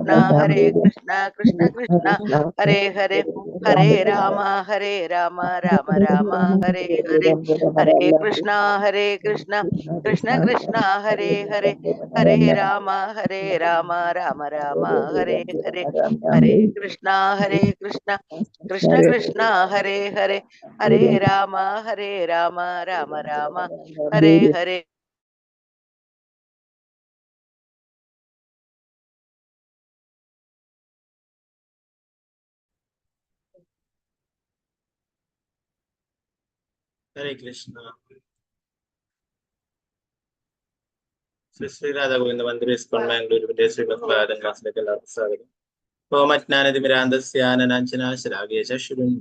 Krishna Krishna Krishna Hare Hare Hare Rama Rama Rama Hare Hare Hare Krishna Krishna Krishna Hare Hare Hare Rama Rama Rama Hare Hare Hare Krishna Krishna Krishna Hare Hare Hare Rama Rama Rama Hare Hare. Hare Krishna. Sri Radha Govinda Mandir ISKCON Mangalore Srimad Bhagavatam classic Swadakam. Om Shravya Shurun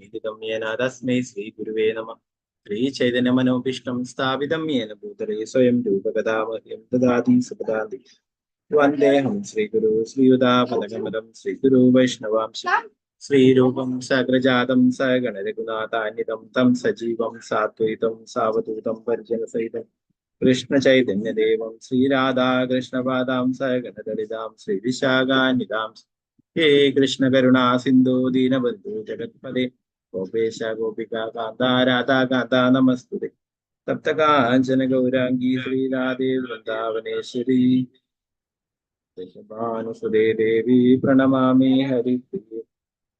Yena Tasmai Sri Guruve Namah. Sri Chaitanya Manopishtam Sthapitam Yena Bhutale Swayam Rupagadamahyam Tadati Sapadandi. Vandeham Sri Guru Sri Yuda Padakamalam Sri Guru Vaishnavamshi Sri Rupam Sagrajatam Sagana Regunata Nidam Tam Sajivam Satvitam Savadutam Parjana Saitam Krishna Chaitanya Devam Sri Radha Krishna Padam Sagana Dalidam Sri Vishaga Nidam He Krishna Karuna Sindhu Dinabandhu Jagatpade Gopesha Gopika Kanta Radha Kanta Namastude Taptaka Gaurangi Sri Radhe Vrindavaneshwari Vanusude Devi Pranamami Haripriye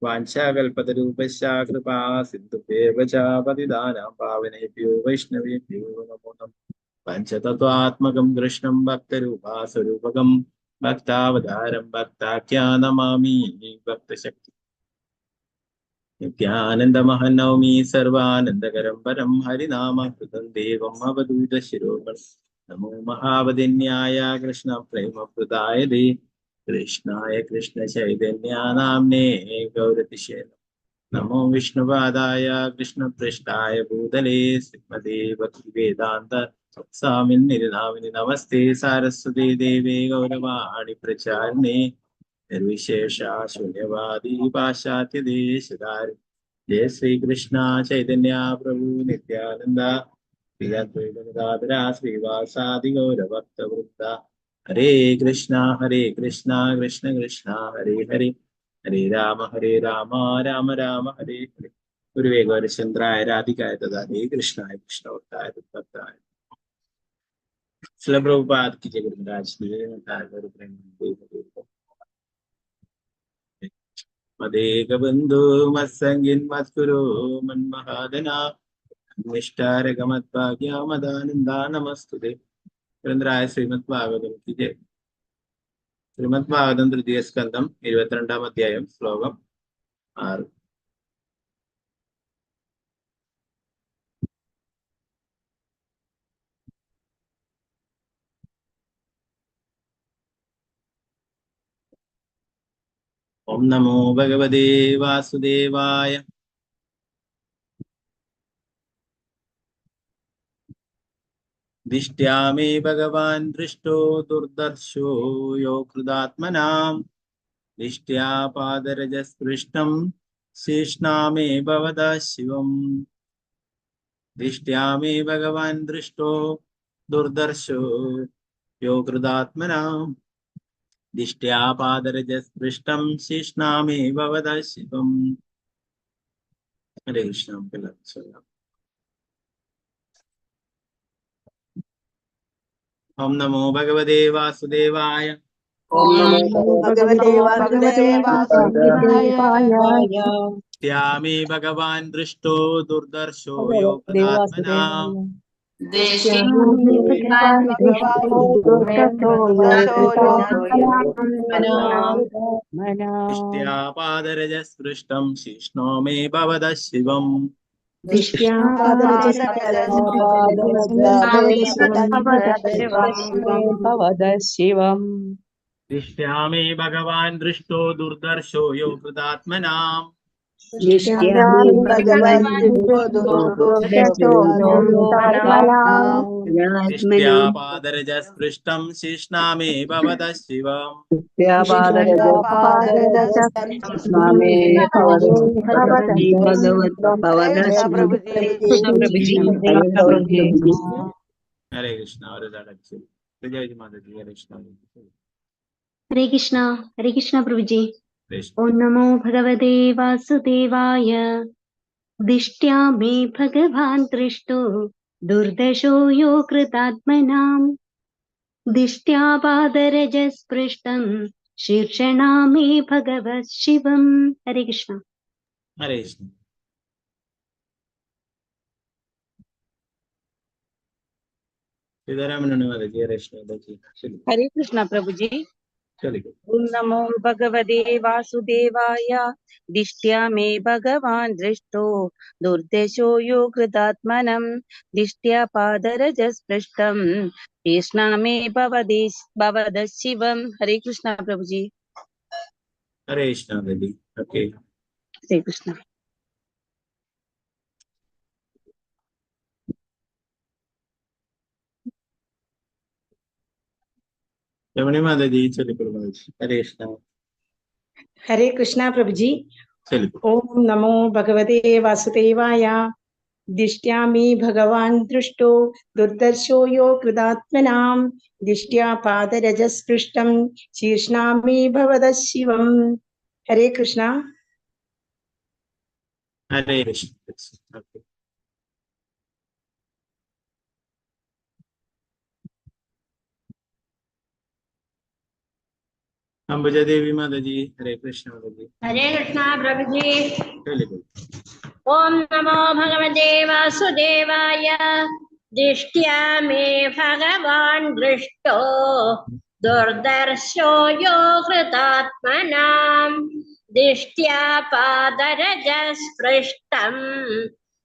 Vanchakalpatarupasya Kripa Sindhubheva Cha Patidanam Pavanebhyo Vaishnavebhyo Namo Namaha Panchatattvatmakam Krishnam Bhaktarupa Sarupakam Bhaktavadaram Bhaktakhyanamami Bhaktashakti Nityanandamahannavami Sarvanandagaram Param Harinama Kritam Devam Avadhuta Shiroman Namo Mahavadinyaya Krishna Prema Prudayade Krishnaya Krishna Chaitanya Namne Gauratishe Namo Vishnuvadaya Krishna Prishtaya Bhutale Srimade Bhaktivedanta Swamin Nirinamini Namaste Saraswati Devi Gauravani Pracharne Nirvishesha Shunyavadi Pashatya Deshadari Jai Sri Krishna Chaitanya Prabhu Nityananda Sri Advaita Gadadhara Srivasadi Gaura Bhakta Vruta Hare Krishna Krishna Krishna Hare Hare Hare Rama Rama Rama Hare Hare Gurave Gaurachandraya Radhikaya Tadade Krishnaya Krishnavardhaya Tattvaaya Srila Prabhupada ki Jai Guru Maharaj ki Jai Guru Prabhupada Madeka Bandhu Matsangin Matkuru Manmahadana Nishtara Gamat Bhagya Madananda Namastude Prandraya Srimad Bhagavatam ki Jai Srimad Bhagavatam Tritiya Skandam 22ാം അധ്യായം ശ്ലോകം 6 Om Namo Bhagavate Vasudevaya Dishtya me Bhagavan Drishto Durdarsho Yokrudatmanam Dishtya Padarajas Prishtam Sishna me Bhavada Shivam Dishtya me Bhagavan Drishto Durdarsho Yokrudatmanam Dishtya Padarajas Prishtam Sishna me Bhavada Shivam. Hare Krishna. Om Namo Bhagavate Vasudevaya Om Namo Bhagavate Vasudevaya. Tyami Bhagavan Drishto Durdarsho Yogadatmanam Dishtya Padarajas Prishtam Shishno me Bhavada Shivam Dishyami Bhagavan Drishto Durdarsho Yogadatmanam Dishtya Padarajas Prishtam Shishna me Bhavada Shivam Hare Krishna. Hare Krishna. Hare Krishna. हरे कृष्णा प्रभु जी। कृष्ण ओम नमो भगवते वासुदेवाय। दिष्ट्या मे भगवान् दृष्टो दुर्दशो यो कृतात्मनाम्। दिष्ट्या पादरजस्पृष्टम् शीर्षणा मे भगवत् शिवम्। हरे कृष्ण। हरे कृष्ण सीतारामन माता जी हरे कृष्ण माता जी चलिए हरे कृष्णा प्रभु जी। चलिए ओम नमो भगवते वासुदेवाय। दिष्ट्या मे भगवान् दृष्टो दुर्दशो यो कृतात्मनम्। दिष्ट्या पादरजस्पृष्टम् कृष्णा मे भवद शिवम्। हरे कृष्णा प्रभु जी। हरे कृष्ण माता जी ओके हरे कृष्णा। रमणी माता जी चलिए प्रभु माता जी हरे कृष्ण हरे कृष्णा प्रभु जी। चलिए ओम नमो भगवते वासुदेवाय। दिष्ट्या मे भगवान् दृष्टो दुर्दर्शो यो कृतात्मनां। दिष्ट्या पादरजस्पृष्टं शीर्ष्णा मे भवद शिवम्। हरे कृष्णा। हरे कृष्ण ओके अंबुजा देवी माता जी हरे कृष्ण माता जी हरे कृष्णा प्रभु जी। चलिए ओम नमो भगवते वासुदेवाय। दिष्ट्या मे भगवान् दृष्टो दुर्दर्शो यो कृतात्मनाम्। दिष्ट्या पादरजस्पृष्टम्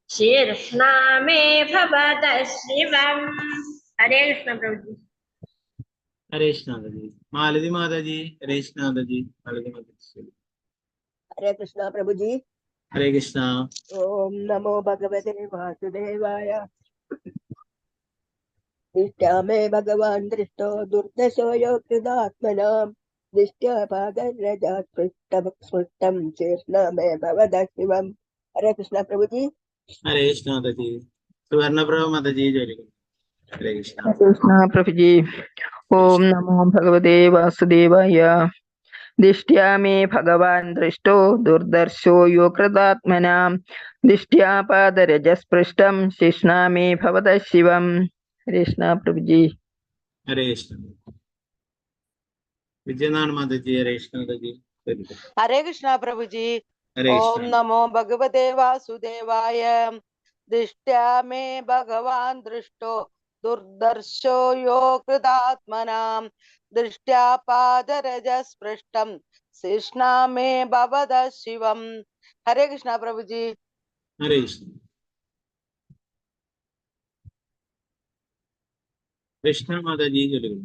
शीर्ष्णा मे भवद शिवम्। हरे कृष्ण प्रभु जी। हरे कृष्ण माता जी मालती माता जी हरे कृष्ण माता जी मालती माता जी चलिए हरे कृष्णा प्रभु जी। हरे कृष्ण ओम नमो भगवते वासुदेवाय। दिष्ट्या मे भगवान् दृष्टो दुर्दशो यो कृतात्मनाम्। दिष्ट्या पादरजस्पृष्टम् शीर्ष्णा मे भवद शिवम्। हरे कृष्णा प्रभु जी। हरे कृष्ण माता जी सुवर्ण प्रभा माता जी चलिए हरे कृष्ण कृष्ण प्रभु जी। ओम नमो भगवते वासुदेवाय। दिष्ट्या मे भगवान् दृष्टो दुर्दर्शो यो कृतात्मनां। दिष्ट्या पादरजस्पृष्टं शिष्णा मे भवतः शिवम्। हरे कृष्ण प्रभु जी। हरे कृष्ण विजयनारायण माता जी हरे कृष्ण माता जी चलिए हरे कृष्णा प्रभु जी। हरे ओम कृष्ण नमो भगवते वासुदेवाय। दिष्ट्या मे भगवान् दृष्टो दुर्दर्शो यो कृतात्मनाम्। दृष्ट्या पादरजस्पृष्टम् शिष्णा मे भवद शिवम्। हरे कृष्णा प्रभु जी। हरे कृष्ण कृष्ण माता जी चलिए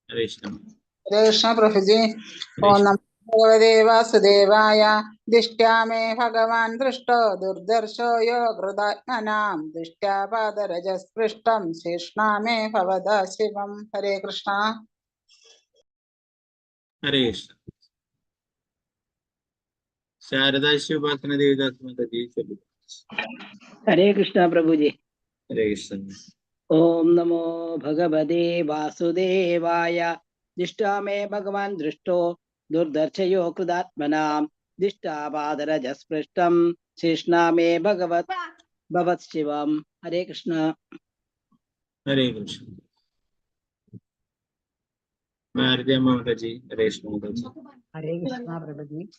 हरे कृष्ण कृष्ण प्रभु जी। हरे ओम कृष्ण नमो भगवते वासुदेवाय। दिष्ट्या मे भगवान् दृष्टो दुर्दर्शो यो कृतात्मनां। दिष्ट्या पादरजस्पृष्टं शेष्णा मे भवद शिवम्। हरे कृष्ण। हरे कृष्ण शारदा शिवपासना देवीदास माता जी चलिए हरे कृष्णा प्रभु जी। हरे कृष्ण ओम नमो भगवते वासुदेवाय। दिष्टा मे भगवान् दृष्टो दुर्दर्शयो कृदात्मनां। दिष्टा पादरजस्पृष्टं शेष्णा मे भवत् शिवम्। हरे कृष्ण। हरे कृष्ण भारतीय माता जी हरे कृष्ण माता जी हरे कृष्णा प्रभु जी।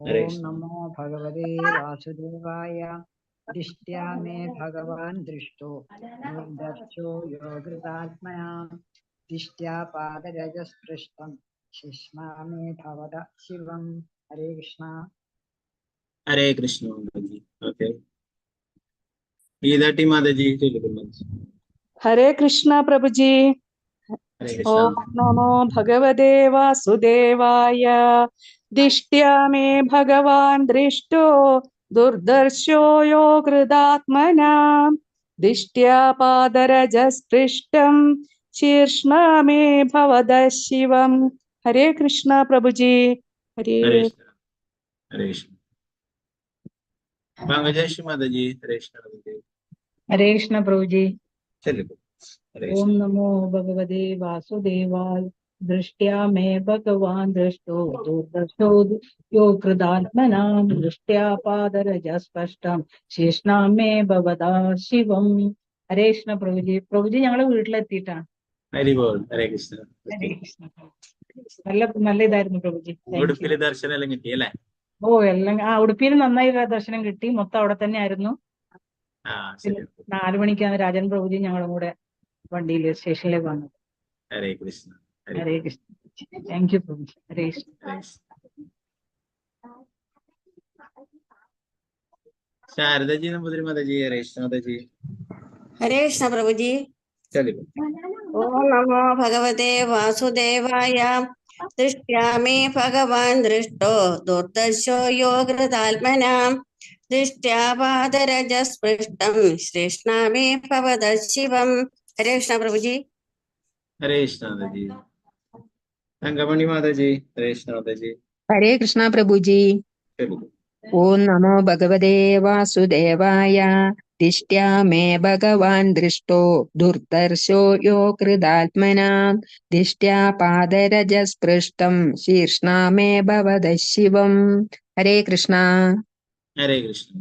हरे ओम कृष्ण नमो भगवते वासुदेवाय। दिष्ट्या मे भगवान् दृष्टो दुर्दर्शो यो कृतात्मया। दिष्ट्या पादरजस्पृष्टं शिष्मा मे भवद शिवम्। हरे कृष्णा। हरे कृष्ण माता जी ओके गीता माता जी चलिए माता जी हरे कृष्णा प्रभु जी। हरे कृष्ण ओम नमो भगवते वासुदेवाय। दिष्ट्या मे भगवान् दृष्टो दुर्दर्शो यो कृतात्मना। दिष्ट्या पादरजस्पृष्टं शीर्ष्णा मे भवद शिवम्। हरे कृष्णा प्रभु जी। हरे हरे कृष्ण हरे कृष्ण पंकज माता जी हरे कृष्ण माता जी हरे कृष्णा प्रभु जी। चलिए हरे ओम कृष्ण नमो भगवते वासुदेवाय। दृष्ट्या मे भगवान् दृष्टो दुर्दर्शो यो कृतात्मनां दृष्ट्या पादरजस्पष्टं शेषणां मे भवदा शिवം. ഹരേ കൃഷ്ണ പ്രഭുജി. പ്രഭുജി ഞങ്ങളെ വീട്ടിലെത്തിയിട്ടാണ്. ഹരിബോൾ. ഹരേ കൃഷ്ണ. ഹരേ കൃഷ്ണ. നല്ല ഇതായിരുന്നു പ്രഭുജി. ഉടുപ്പില് ദർശനം എല്ലാം കിട്ടി അല്ലേ? ഓ എല്ലാം ഉടുപ്പിയിൽ നന്നായി ദർശനം കിട്ടി. മൊത്തം അവിടെ തന്നെ ആയിരുന്നു. 4 മണിക്കാണ് രാജൻ പ്രഭുജി ഞങ്ങളുടെ കൂടെ വണ്ടിയിൽ സ്റ്റേഷനിലേക്ക് വന്നത്. ഹരേ കൃഷ്ണ. ഹരേ കൃഷ്ണ. Thank you പ്രഭുജി. ഹരേ കൃഷ്ണ. ശാരദജി നമ്പൂതിരി മാതാജി. ഹരേ കൃഷ്ണ മാതാജി. ഹരേ കൃഷ്ണ പ്രഭുജി. ഓം നമോ ഭഗവതേ വാസുദേവായ. ദൃഷ്ട്യാ മേ ഭഗവാൻ ദൃഷ്ടോ ദുർദർശോ യോ കൃതാത്മനാം ദൃഷ്ട്യാ പാദരജസ്പൃഷ്ടം ശ്രീഷ്ണാ മേ ഭവത ശിവം. ഹരേ കൃഷ്ണ പ്രഭുജി. ഹരേ കൃഷ്ണ മാതാജി. തങ്കമണി മാതാജി. ഹരേ കൃഷ്ണ മാതാജി. ഹരേ കൃഷ്ണ പ്രഭുജി. ഓം നമോ ഭഗവതേ വാസുദേവായ. ദിഷ്ട്യാ മേ ഭഗവാൻ ദൃഷ്ടോ ദുർദർശോ യോ കൃതാത്മനാം ദിഷ്ട്യാ പാദരജസ്പൃഷ്ടം ശീർഷ്ണാ മേ ഭവത ശിവം. ഹരേ കൃഷ്ണ. ഹരേ കൃഷ്ണ.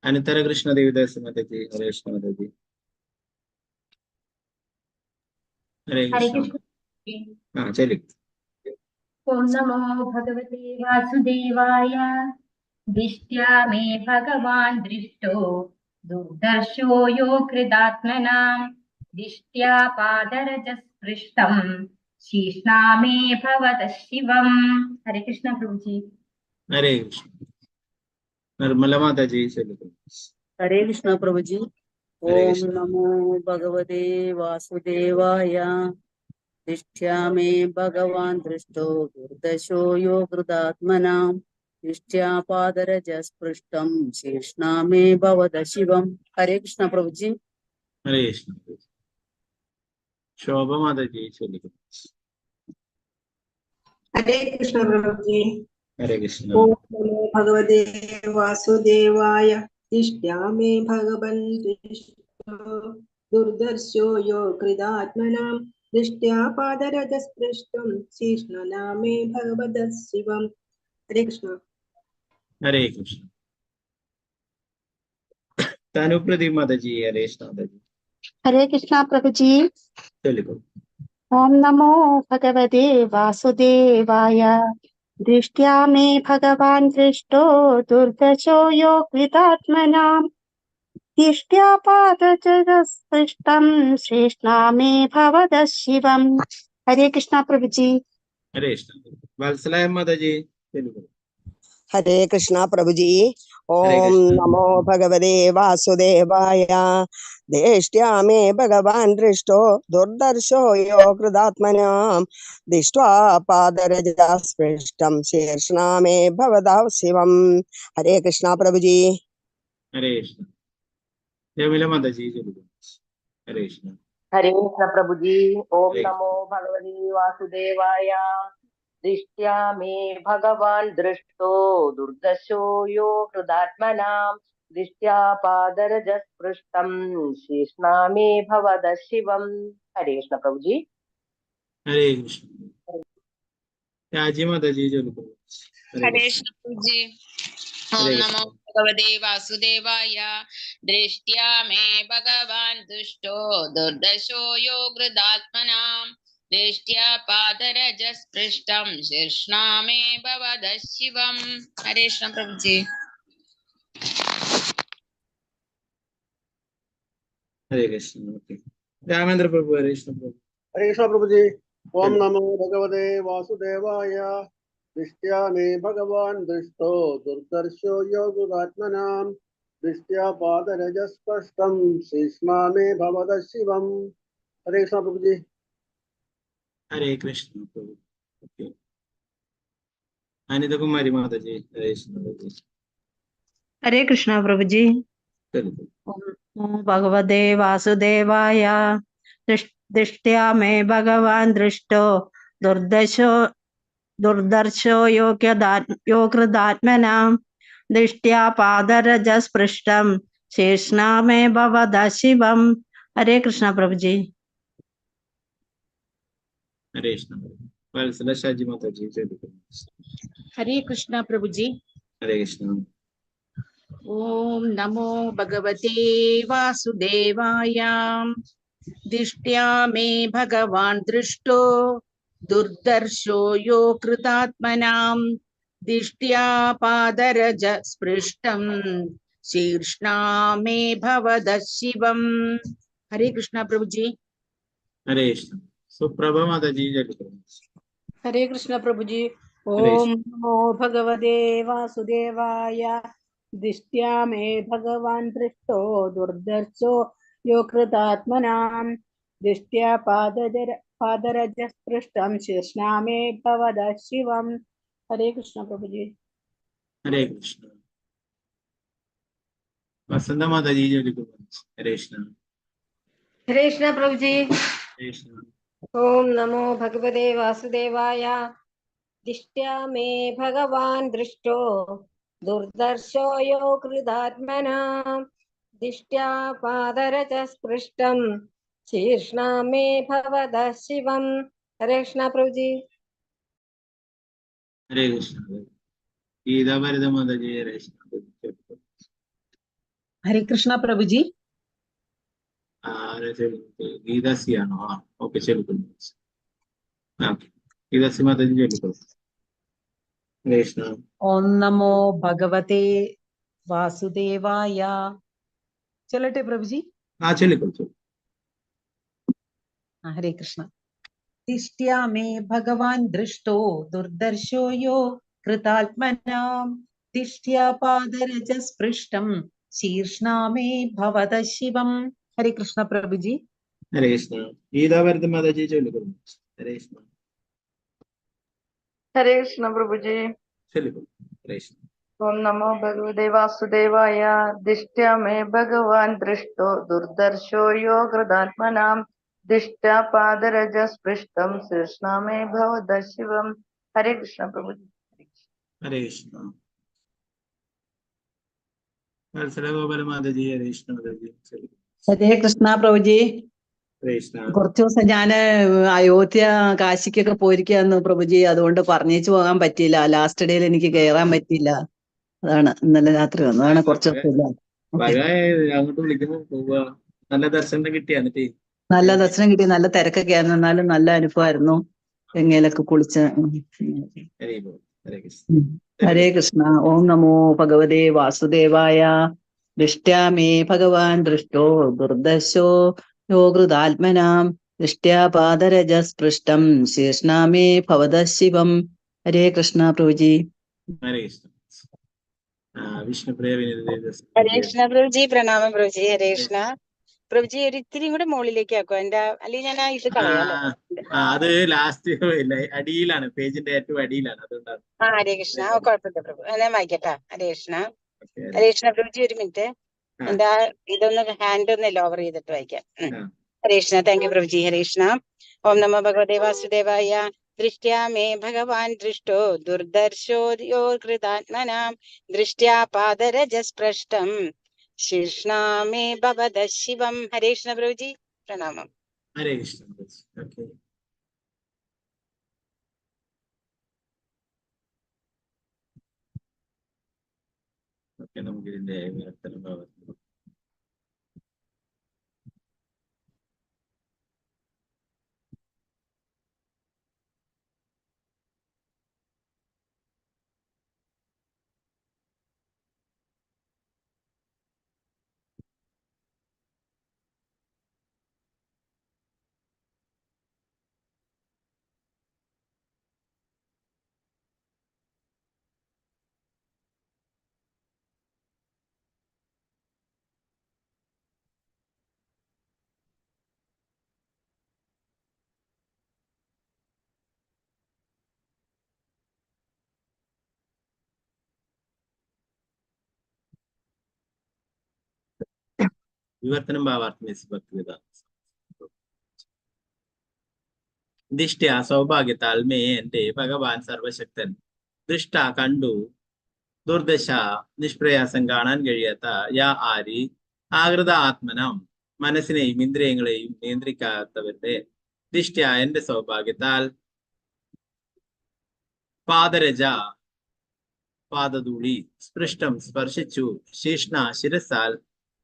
അനന്തര കൃഷ്ണ ദേവിദാസ് മാതാജി. ഹരേ കൃഷ്ണ മാതാജി. ഹരേ കൃഷ്ണ. ചൊല്ലു. ഓം നമോ ഭഗവതേ വാസുദേവായ. ദിഷ്ട്യാ മേ ഭഗവാൻ ദൃഷ്ടോ ദുർദർശോ യോ കൃതാത്മനാം ദിഷ്ട്യാ പാദരജസ്പൃഷ്ടം ശീഷ്ണാ മേ ഭവത ശിവം. ഹരേ കൃഷ്ണ പ്രഭുജി. ഹരേ കൃഷ്ണ. നിർമ്മല മാതാജി. ചൊല്ലു. ഹരേ കൃഷ്ണ പ്രഭുജി. ഓം നമോ ഭഗവതേ വാസുദേവായ. ദിഷ്ട്യാ മേ ഭഗവാൻ ദൃഷ്ടോ ദുർദശോ യോ കൃതാത്മനാം ദിഷ്ട്യാ പാദരജസ്പൃഷ്ടം ശീഷ്ണാ മേ ഭവത ശിവം. ഹരേ കൃഷ്ണ പ്രഭുജി. ഹരേ കൃഷ്ണ. ശോഭ മാതാജി. ചൊല്ലു. ഹരേ കൃഷ്ണ പ്രഭുജി. ഹരേ കൃഷ്ണ. ഓം നമോ ഭഗവതേ വാസുദേവായ. ദിഷ്ട്യാ മേ ഭഗവൻ ദൃഷ്ടോ ദുർദർശോ യോ കൃതാത്മനാം ദൃഷ്ട്യാ പാദരജസ്പൃഷ്ടം ശീഷ്ണാ മേ ഭഗവത ശിവം. ഹരേ കൃഷ്ണ. ഹരേ കൃഷ്ണ. തനുപ്രതി മാതാജി. ഹരേ കൃഷ്ണ മാതാജി. ഹരേ കൃഷ്ണ പ്രഭുജി. ചൊല്ലു. ഓം നമോ ഭഗവതേ വാസുദേവായ. ദൃഷ്ട്യാ മേ ഭഗവാൻ ദൃഷ്ടോ ദുർദശോ യോ കൃതാത്മനാം ദിഷ്ട്യാ പാദരജസ്പൃഷ്ടം ശ്രീഷ്ണാ മേ ഭവത ശിവം. ഹരേ കൃഷ്ണ പ്രഭുജി. ഹരേ കൃഷ്ണ. വത്സലായ മാതാജി. ചൊല്ലു. ഹരേ കൃഷ്ണ പ്രഭുജി. ഓം നമോ ഭഗവതേ വാസുദേവായ. ദേഷ്ട്യാ മേ ഭഗവാൻ ദൃഷ്ടോ ദുർദർശോ യോ കൃതാത്മനാം ദിഷ്ട്വാ പാദരജസ്പൃഷ്ടം ശീർഷ്ണാ മേ ഭവതാ ശിവം. ഹരേ കൃഷ്ണ പ്രഭുജി. ഹരേ കൃഷ്ണ. രമില മാതാജി. ചൊല്ലു. ഹരേ കൃഷ്ണ. ഹരേ കൃഷ്ണ പ്രഭുജി. ഓം നമോ ഭഗവതേ വാസുദേവായ. ദിഷ്ട്യാ മേ ഭഗവാൻ ദൃഷ്ടോ ദുർദശോ യോ കൃതാത്മനാം ദിഷ്ട്യാ പാദരജസ്പൃഷ്ടം ശീഷ്ണാ മേ ഭവത ശിവം. ഹരേ കൃഷ്ണ പ്രഭുജി. ഹരേ കൃഷ്ണ. രാജി മാതാജി. ചൊല്ലു. ഹരേ കൃഷ്ണ പ്രഭുജി. ഓം നമോ ഭഗവതേ വാസുദേവായ. ദൃഷ്ട്യാ മേ ഭഗവാൻ ദുഷ്ടോ ദുർദശോ യോ കൃതാത്മനാം ദൃഷ്ട്യാ പാദരജസ്പൃഷ്ടം ശീർഷ്ണാ മേ ഭവത ശിവം. ഹരേ കൃഷ്ണ പ്രഭുജി. ഹരേ കൃഷ്ണ. രാമേന്ദ്ര പ്രഭു. ഹരേ കൃഷ്ണ പ്രഭു. ഹരേ കൃഷ്ണ പ്രഭുജി. ഓം നമോ ഭഗവതേ വാസുദേവായ. ദിഷ്ട്യാ മേ ഭഗവാൻ ദൃഷ്ടോ ദുർദർശോ യോ കൃതാത്മനാം ദിഷ്ട്യാ പാദരജസ്പൃഷ്ടം ശീഷ്ണാ മേ ഭവത ശിവം. ഹരേ കൃഷ്ണ പ്രഭുജി. ഹരേ കൃഷ്ണ പ്രഭു. അനിതകുമാരി മാതാജി. ഹരേ കൃഷ്ണ പ്രഭു. ഹരേ കൃഷ്ണ പ്രഭുജി. ഓം നമോ ഭഗവതേ വാസുദേവായ. ദൃഷ്ട്യാ മേ ഭഗവാൻ ദൃഷ്ടോ ദുർദർശോ യോ കൃതാത്മനാം ദിഷ്ട്യാ പാദരജസ്പൃഷ്ടം ശീർഷ്ണാ മേ ഭവത ശിവം. ഹരേ കൃഷ്ണ പ്രഭുജി. ഹരേ കൃഷ്ണ. വത്സല ഷാജി മാതാജി ചൊല്ലിക്കൊള്ളൂ. ഹരേ കൃഷ്ണ പ്രഭുജി. ഹരേ കൃഷ്ണ. ഓം നമോ ഭഗവതേ വാസുദേവായ. ദിഷ്ട്യാ മേ ഭഗവാൻ ദൃഷ്ടോ ദുർദർശോ യോ കൃതാത്മനാം. ദിഷ്ട്യാ പാദരജ സ്പൃഷ്ടം ശീർഷ്ണാ മേ ഭവദ ശിവം. ഹരേ കൃഷ്ണ പ്രഭുജി. ഹരേ കൃഷ്ണ. സുപ്രഭ മാതാജി ചൊല്ലിക്കൊള്ളൂ. ഹരേ കൃഷ്ണ പ്രഭുജി. ഹരേ ഓം കൃഷ്ണ. നമോ ഭഗവതേ വാസുദേവായ. ദിഷ്ട്യാ മേ ഭഗവാൻ ദൃഷ്ടോ ദുർദർശോ യോ കൃതാത്മനാം. ദിഷ്ട്യാ പാദരജസ്പൃഷ്ടം ശീർഷ്ണാ മേ ഭവദ ശിവം. ഹരേ കൃഷ്ണ പ്രഭുജി. ഹരേ കൃഷ്ണ. വസന്ത മാതാജി ചൊല്ലിക്കൊള്ളൂ. ഹരേ കൃഷ്ണ. ഹരേ കൃഷ്ണ പ്രഭുജി. ഹരേ കൃഷ്ണ. ഓം നമോ ഭഗവതേ വാസുദേവായ. ദിഷ്ട്യാ മേ ഭഗവാൻ ദൃഷ്ടോ ദുർദർശോ യോ കൃതാത്മനാം. ദിഷ്ട്യാ പാദരജ സ്പൃഷ്ടം ശീർഷ്ണാ മേ ഭവദ ശിവം. ഹരേ കൃഷ്ണ പ്രഭുജി. ഹരേ കൃഷ്ണ. ഗീതാഭരത മാതാജി ഹരേ കൃഷ്ണ. ഹരേ കൃഷ്ണ പ്രഭുജി. ഗീതാസി ആണോ? ആ ഓക്കെ ചൊല്ലിക്കൊള്ളൂ. ഗീതാസി മാതാജി ചൊല്ലിക്കൊള്ളൂ. ഹരേ കൃഷ്ണ. ഓം നമോ ഭഗവതേ വാസുദേവായ. ചൊല്ലട്ടെ പ്രഭുജി. ആ ചൊല്ലിക്കൊള്ളൂ. ഹരേ കൃഷ്ണ. ദിഷ്ട്യാ മേ ഭഗവാൻ ദൃഷ്ടോ ദുർദർശോ യോ കൃതാത്മനാം. ദിഷ്ട്യാ പാദരജ സ്പൃഷ്ടം ശീർഷ്ണാ മേ ഭവദ ശിവം. ഹരേ കൃഷ്ണ പ്രഭുജി. ഹരേ കൃഷ്ണ. ഗീതാഭരത മാതാജി ചൊല്ലിക്കൊള്ളൂ. ഹരേ കൃഷ്ണ. ഹരേ കൃഷ്ണ പ്രഭുജി. ചൊല്ലിക്കൊള്ളൂ. ഹരേ കൃഷ്ണ. ഓം നമോ ഭഗവതേ വാസുദേവായ. ദിഷ്ട്യാ മേ ഭഗവാൻ ദൃഷ്ടോ ദുർദർശോ യോ കൃതാത്മനാം. ദിഷ്ട്യാ പാദരജ സ്പൃഷ്ടം ശീർഷ്ണാ മേ ഭവദ ശിവം. ഹരേ കൃഷ്ണ പ്രഭുജി. ഹരേ കൃഷ്ണ. വത്സല ഗോപാല മാതാജി ഹരേ കൃഷ്ണ മാതാജി ചൊല്ലിക്കൊള്ളൂ. ഹരേ കൃഷ്ണ പ്രഭുജി. ഹരേ കൃഷ്ണ. കുറച്ചു ദിവസം ഞാന് അയോധ്യ കാശിക്കൊക്കെ പോയിരിക്കാന്ന് പ്രഭുജി. അതുകൊണ്ട് പറഞ്ഞേച്ചു പോകാൻ പറ്റിയില്ല. ലാസ്റ്റ് ഡേയിൽ എനിക്ക് കയറാൻ പറ്റിയില്ല. അതാണ് ഇന്നലെ രാത്രി വന്നത്. അതാണ് കുറച്ച് ദിവസം ഇല്ല. അങ്ങോട്ട് വിളിക്കുമ്പോ പോവുക. നല്ല ദർശനം കിട്ടിയ എന്നിട്ട് നല്ല ദർശനം കിട്ടി. നല്ല തിരക്കൊക്കെ ആയിരുന്നു. എന്നാലും നല്ല അനുഭവമായിരുന്നു. ഗംഗയിലൊക്കെ കുളിച്ച്. ഹരേ കൃഷ്ണ. ഹരേ കൃഷ്ണ. ഓം നമോ ഭഗവതേ വാസുദേവായ. ദൃഷ്ട്യാ മേ ഭഗവാൻ ദൃഷ്ടോ ദുർദശോ യോ കൃതാത്മനാം. ദൃഷ്ട്യാ പാദരജ സ്പൃഷ്ടം ശീർഷ്ണാ മേ ഭവദ ശിവം. ഹരേ കൃഷ്ണ പ്രഭുജി. ഹരേ കൃഷ്ണ. വിഷ്ണുപ്രിയ വിനീത. ഹരേ കൃഷ്ണ പ്രഭുജി. പ്രണാമം പ്രഭുജി. ഹരേ കൃഷ്ണ പ്രഭുജി. ഒരു ഇത്തിരി കൂടെ മുകളിലേക്ക് ആക്കോ. എന്റെ അല്ലെങ്കിൽ ഞാൻ ഇത് കളയാലോ. അത് ലാസ്റ്റ് അടിയിലാണ്, പേജിന്റെ ഏറ്റവും അടിയിലാണ്. അതുകൊണ്ടാണ്. ഹരേ കൃഷ്ണ. കുഴപ്പമില്ല പ്രഭു. ഞാൻ വായിക്കട്ടാ. ഹരേ കൃഷ്ണ. ഹരേ കൃഷ്ണ പ്രഭുജി. ഒരു മിനിറ്റ്. എന്റെ ഇതൊന്ന് ഹാൻഡ് ഒന്ന് ലോവർ ചെയ്തിട്ട് വായിക്കാം. ഹരേ കൃഷ്ണ. Thank you പ്രഭുജി. ഹരേ കൃഷ്ണ. ഓം നമോ ഭഗവതേ വാസുദേവായ. ദൃഷ്ട്യാ മേ ഭഗവാൻ ദൃഷ്ടോ ദുർദർശോ യോ കൃതാത്മനാം. ദൃഷ്ട്യാ പാദരജ സ്പൃഷ്ടം ശീർഷ്ണാ മേ ഭവദ ശിവം. ഹരേ കൃഷ്ണ പ്രഭുജി. പ്രണാമം. ഹരേ കൃഷ്ണ. ഓക്കെ. ഓക്കെ, നമുക്ക് ഇതിന്റെ വിവർത്തനം ഭാഗത്ത് വിവർത്തനം ഭാവാർത്ഥം. ദിഷ്ട്യ സൗഭാഗ്യത്താൽ മേ എന്റെ ഭഗവാൻ സർവശക്തൻ. ദൃഷ്ട കണ്ടു, ദുർദശ നിഷ്പ്രയാസം കാണാൻ കഴിയാത്ത യാ ആരി ആകൃത ആത്മനം മനസ്സിനെയും ഇന്ദ്രിയങ്ങളെയും നിയന്ത്രിക്കാത്തവരുടെ ദിഷ്ട്യ എന്റെ സൗഭാഗ്യത്താൽ പാദരജ പാദധൂളി സ്പൃഷ്ടം സ്പർശിച്ചു ശീഷ്ണ ശിരസാൽ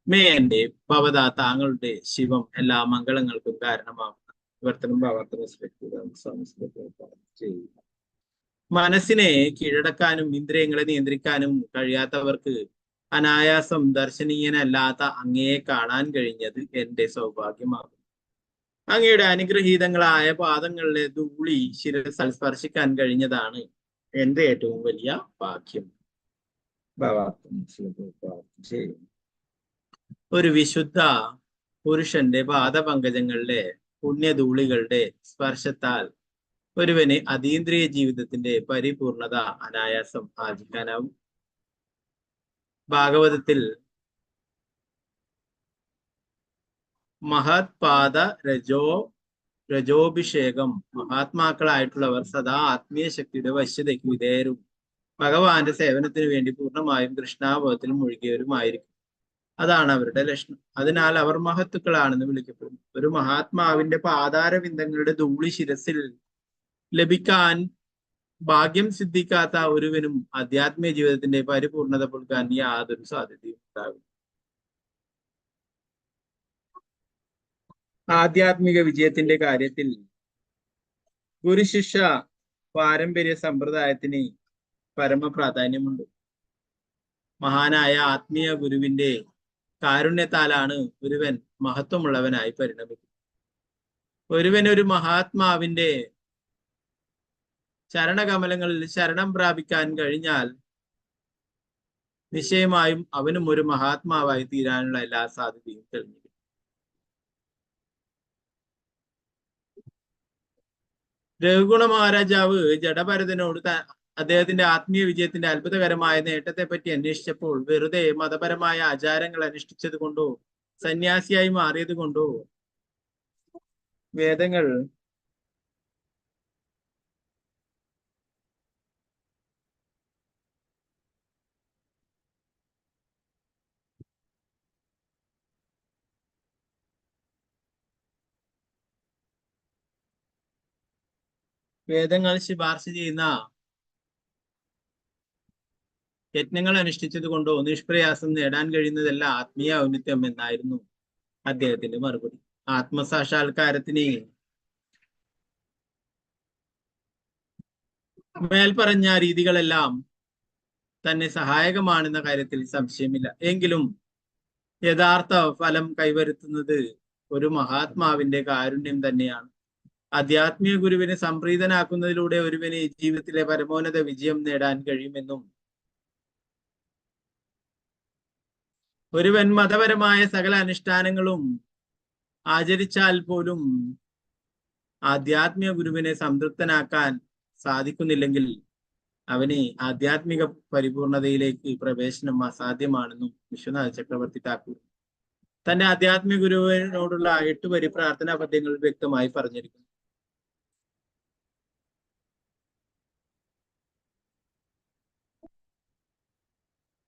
മേ എന്റെ ഭവത താങ്കളുടെ ശിവം എല്ലാ മംഗളങ്ങൾക്കും കാരണമാകും. വിവർത്തനം ഭാവാർത്ഥം ചെയ്യുക. മനസ്സിനെ കീഴടക്കാനും ഇന്ദ്രിയങ്ങളെ നിയന്ത്രിക്കാനും കഴിയാത്തവർക്ക് അനായാസം ദർശനീയനല്ലാത്ത അങ്ങയെ കാണാൻ കഴിഞ്ഞത് എന്റെ സൗഭാഗ്യമാകും. അങ്ങയുടെ അനുഗ്രഹീതങ്ങളായ പാദങ്ങളിലെ ധൂളി ശിരസാൽ സ്പർശിക്കാൻ കഴിഞ്ഞതാണ് എന്റെ ഏറ്റവും വലിയ ഭാഗ്യം. ഭാവാർത്ഥം ചെയ്യുന്നു. ഒരു വിശുദ്ധ പുരുഷന്റെ പാദപങ്കജങ്ങളിലെ പുണ്യധൂളികളുടെ സ്പർശത്താൽ ഒരുവന് അതീന്ദ്രിയ ജീവിതത്തിന്റെ പരിപൂർണത അനായാസം ആർജിക്കാനാവും. ഭാഗവതത്തിൽ മഹത്പാദ രജോഭിഷേകം മഹാത്മാക്കളായിട്ടുള്ളവർ സദാ ആത്മീയ ശക്തിയുടെ വശ്യതയ്ക്ക് വിധേയരും ഭഗവാന്റെ സേവനത്തിനു വേണ്ടി പൂർണ്ണമായും കൃഷ്ണാബോധത്തിൽ മുഴുകിയവരുമായിരിക്കും. അതാണ് അവരുടെ ലക്ഷണം. അതിനാൽ അവർ മഹത്തുക്കളാണെന്ന് വിളിക്കപ്പെടുന്നു. ഒരു മഹാത്മാവിന്റെ പാതാരവിന്ദങ്ങളുടെ ധൂളി ശിരസിൽ ലഭിക്കാൻ ഭാഗ്യം സിദ്ധിക്കാത്ത ഒരുവനും ആധ്യാത്മിക ജീവിതത്തിന്റെ പരിപൂർണത പുൽകാൻ യാതൊരു സാധ്യതയും ഉണ്ടാകും. ആധ്യാത്മിക വിജയത്തിന്റെ കാര്യത്തിൽ ഗുരുശിഷ്യ പാരമ്പര്യ സമ്പ്രദായത്തിന് പരമപ്രാധാന്യമുണ്ട്. മഹാനായ ആത്മീയ ഗുരുവിന്റെ കാരുണ്യത്താലാണ് ഒരുവൻ മഹത്വമുള്ളവനായി പരിണമിക്കുന്നത്. ഒരുവൻ ഒരു മഹാത്മാവിന്റെ ചരണകമലങ്ങളിൽ ശരണം പ്രാപിക്കാൻ കഴിഞ്ഞാൽ നിശ്ചയമായും അവനും ഒരു മഹാത്മാവായി തീരാനുള്ള എല്ലാ സാധ്യതയും തെളിഞ്ഞു. രഘുഗുണ മഹാരാജാവ് ജഡഭരതനോട് അദ്ദേഹത്തിന്റെ ആത്മീയ വിജയത്തിന്റെ അത്ഭുതകരമായ നേട്ടത്തെ പറ്റി അന്വേഷിച്ചപ്പോൾ വെറുതെ മതപരമായ ആചാരങ്ങൾ അനുഷ്ഠിച്ചത് കൊണ്ടോ സന്യാസിയായി മാറിയത് കൊണ്ടോ വേദങ്ങൾ ശുപാർശ ചെയ്യുന്ന യജ്ഞങ്ങൾ അനുഷ്ഠിച്ചത് കൊണ്ടോ നിഷ്പ്രയാസം നേടാൻ കഴിയുന്നതല്ല ആത്മീയ ഔന്നിത്യം എന്നായിരുന്നു അദ്ദേഹത്തിന്റെ മറുപടി. ആത്മസാക്ഷാത്കാരത്തിന് മേൽപ്പറഞ്ഞ രീതികളെല്ലാം തന്നെ സഹായകമാണെന്ന കാര്യത്തിൽ സംശയമില്ല. എങ്കിലും യഥാർത്ഥ ഫലം കൈവരുത്തുന്നത് ഒരു മഹാത്മാവിന്റെ കാരുണ്യം തന്നെയാണ്. ആധ്യാത്മിക ഗുരുവിനെ സംപ്രീതനാക്കുന്നതിലൂടെ ഒരുവന് ജീവിതത്തിലെ പരമോന്നത വിജയം നേടാൻ കഴിയുമെന്നും ഒരുവൻ മതപരമായ സകല അനുഷ്ഠാനങ്ങളും ആചരിച്ചാൽ പോലും ആധ്യാത്മിക ഗുരുവിനെ സംതൃപ്തനാക്കാൻ സാധിക്കുന്നില്ലെങ്കിൽ അവന് ആധ്യാത്മിക പരിപൂർണതയിലേക്ക് പ്രവേശനം അസാധ്യമാണെന്നും വിശ്വനാഥ ചക്രവർത്തി ഠാക്കൂർ തന്റെ ആധ്യാത്മിക ഗുരുവിനോടുള്ള 8 വരി പ്രാർത്ഥനാ പദ്യങ്ങളിൽ വ്യക്തമായി പറഞ്ഞിരിക്കുന്നു.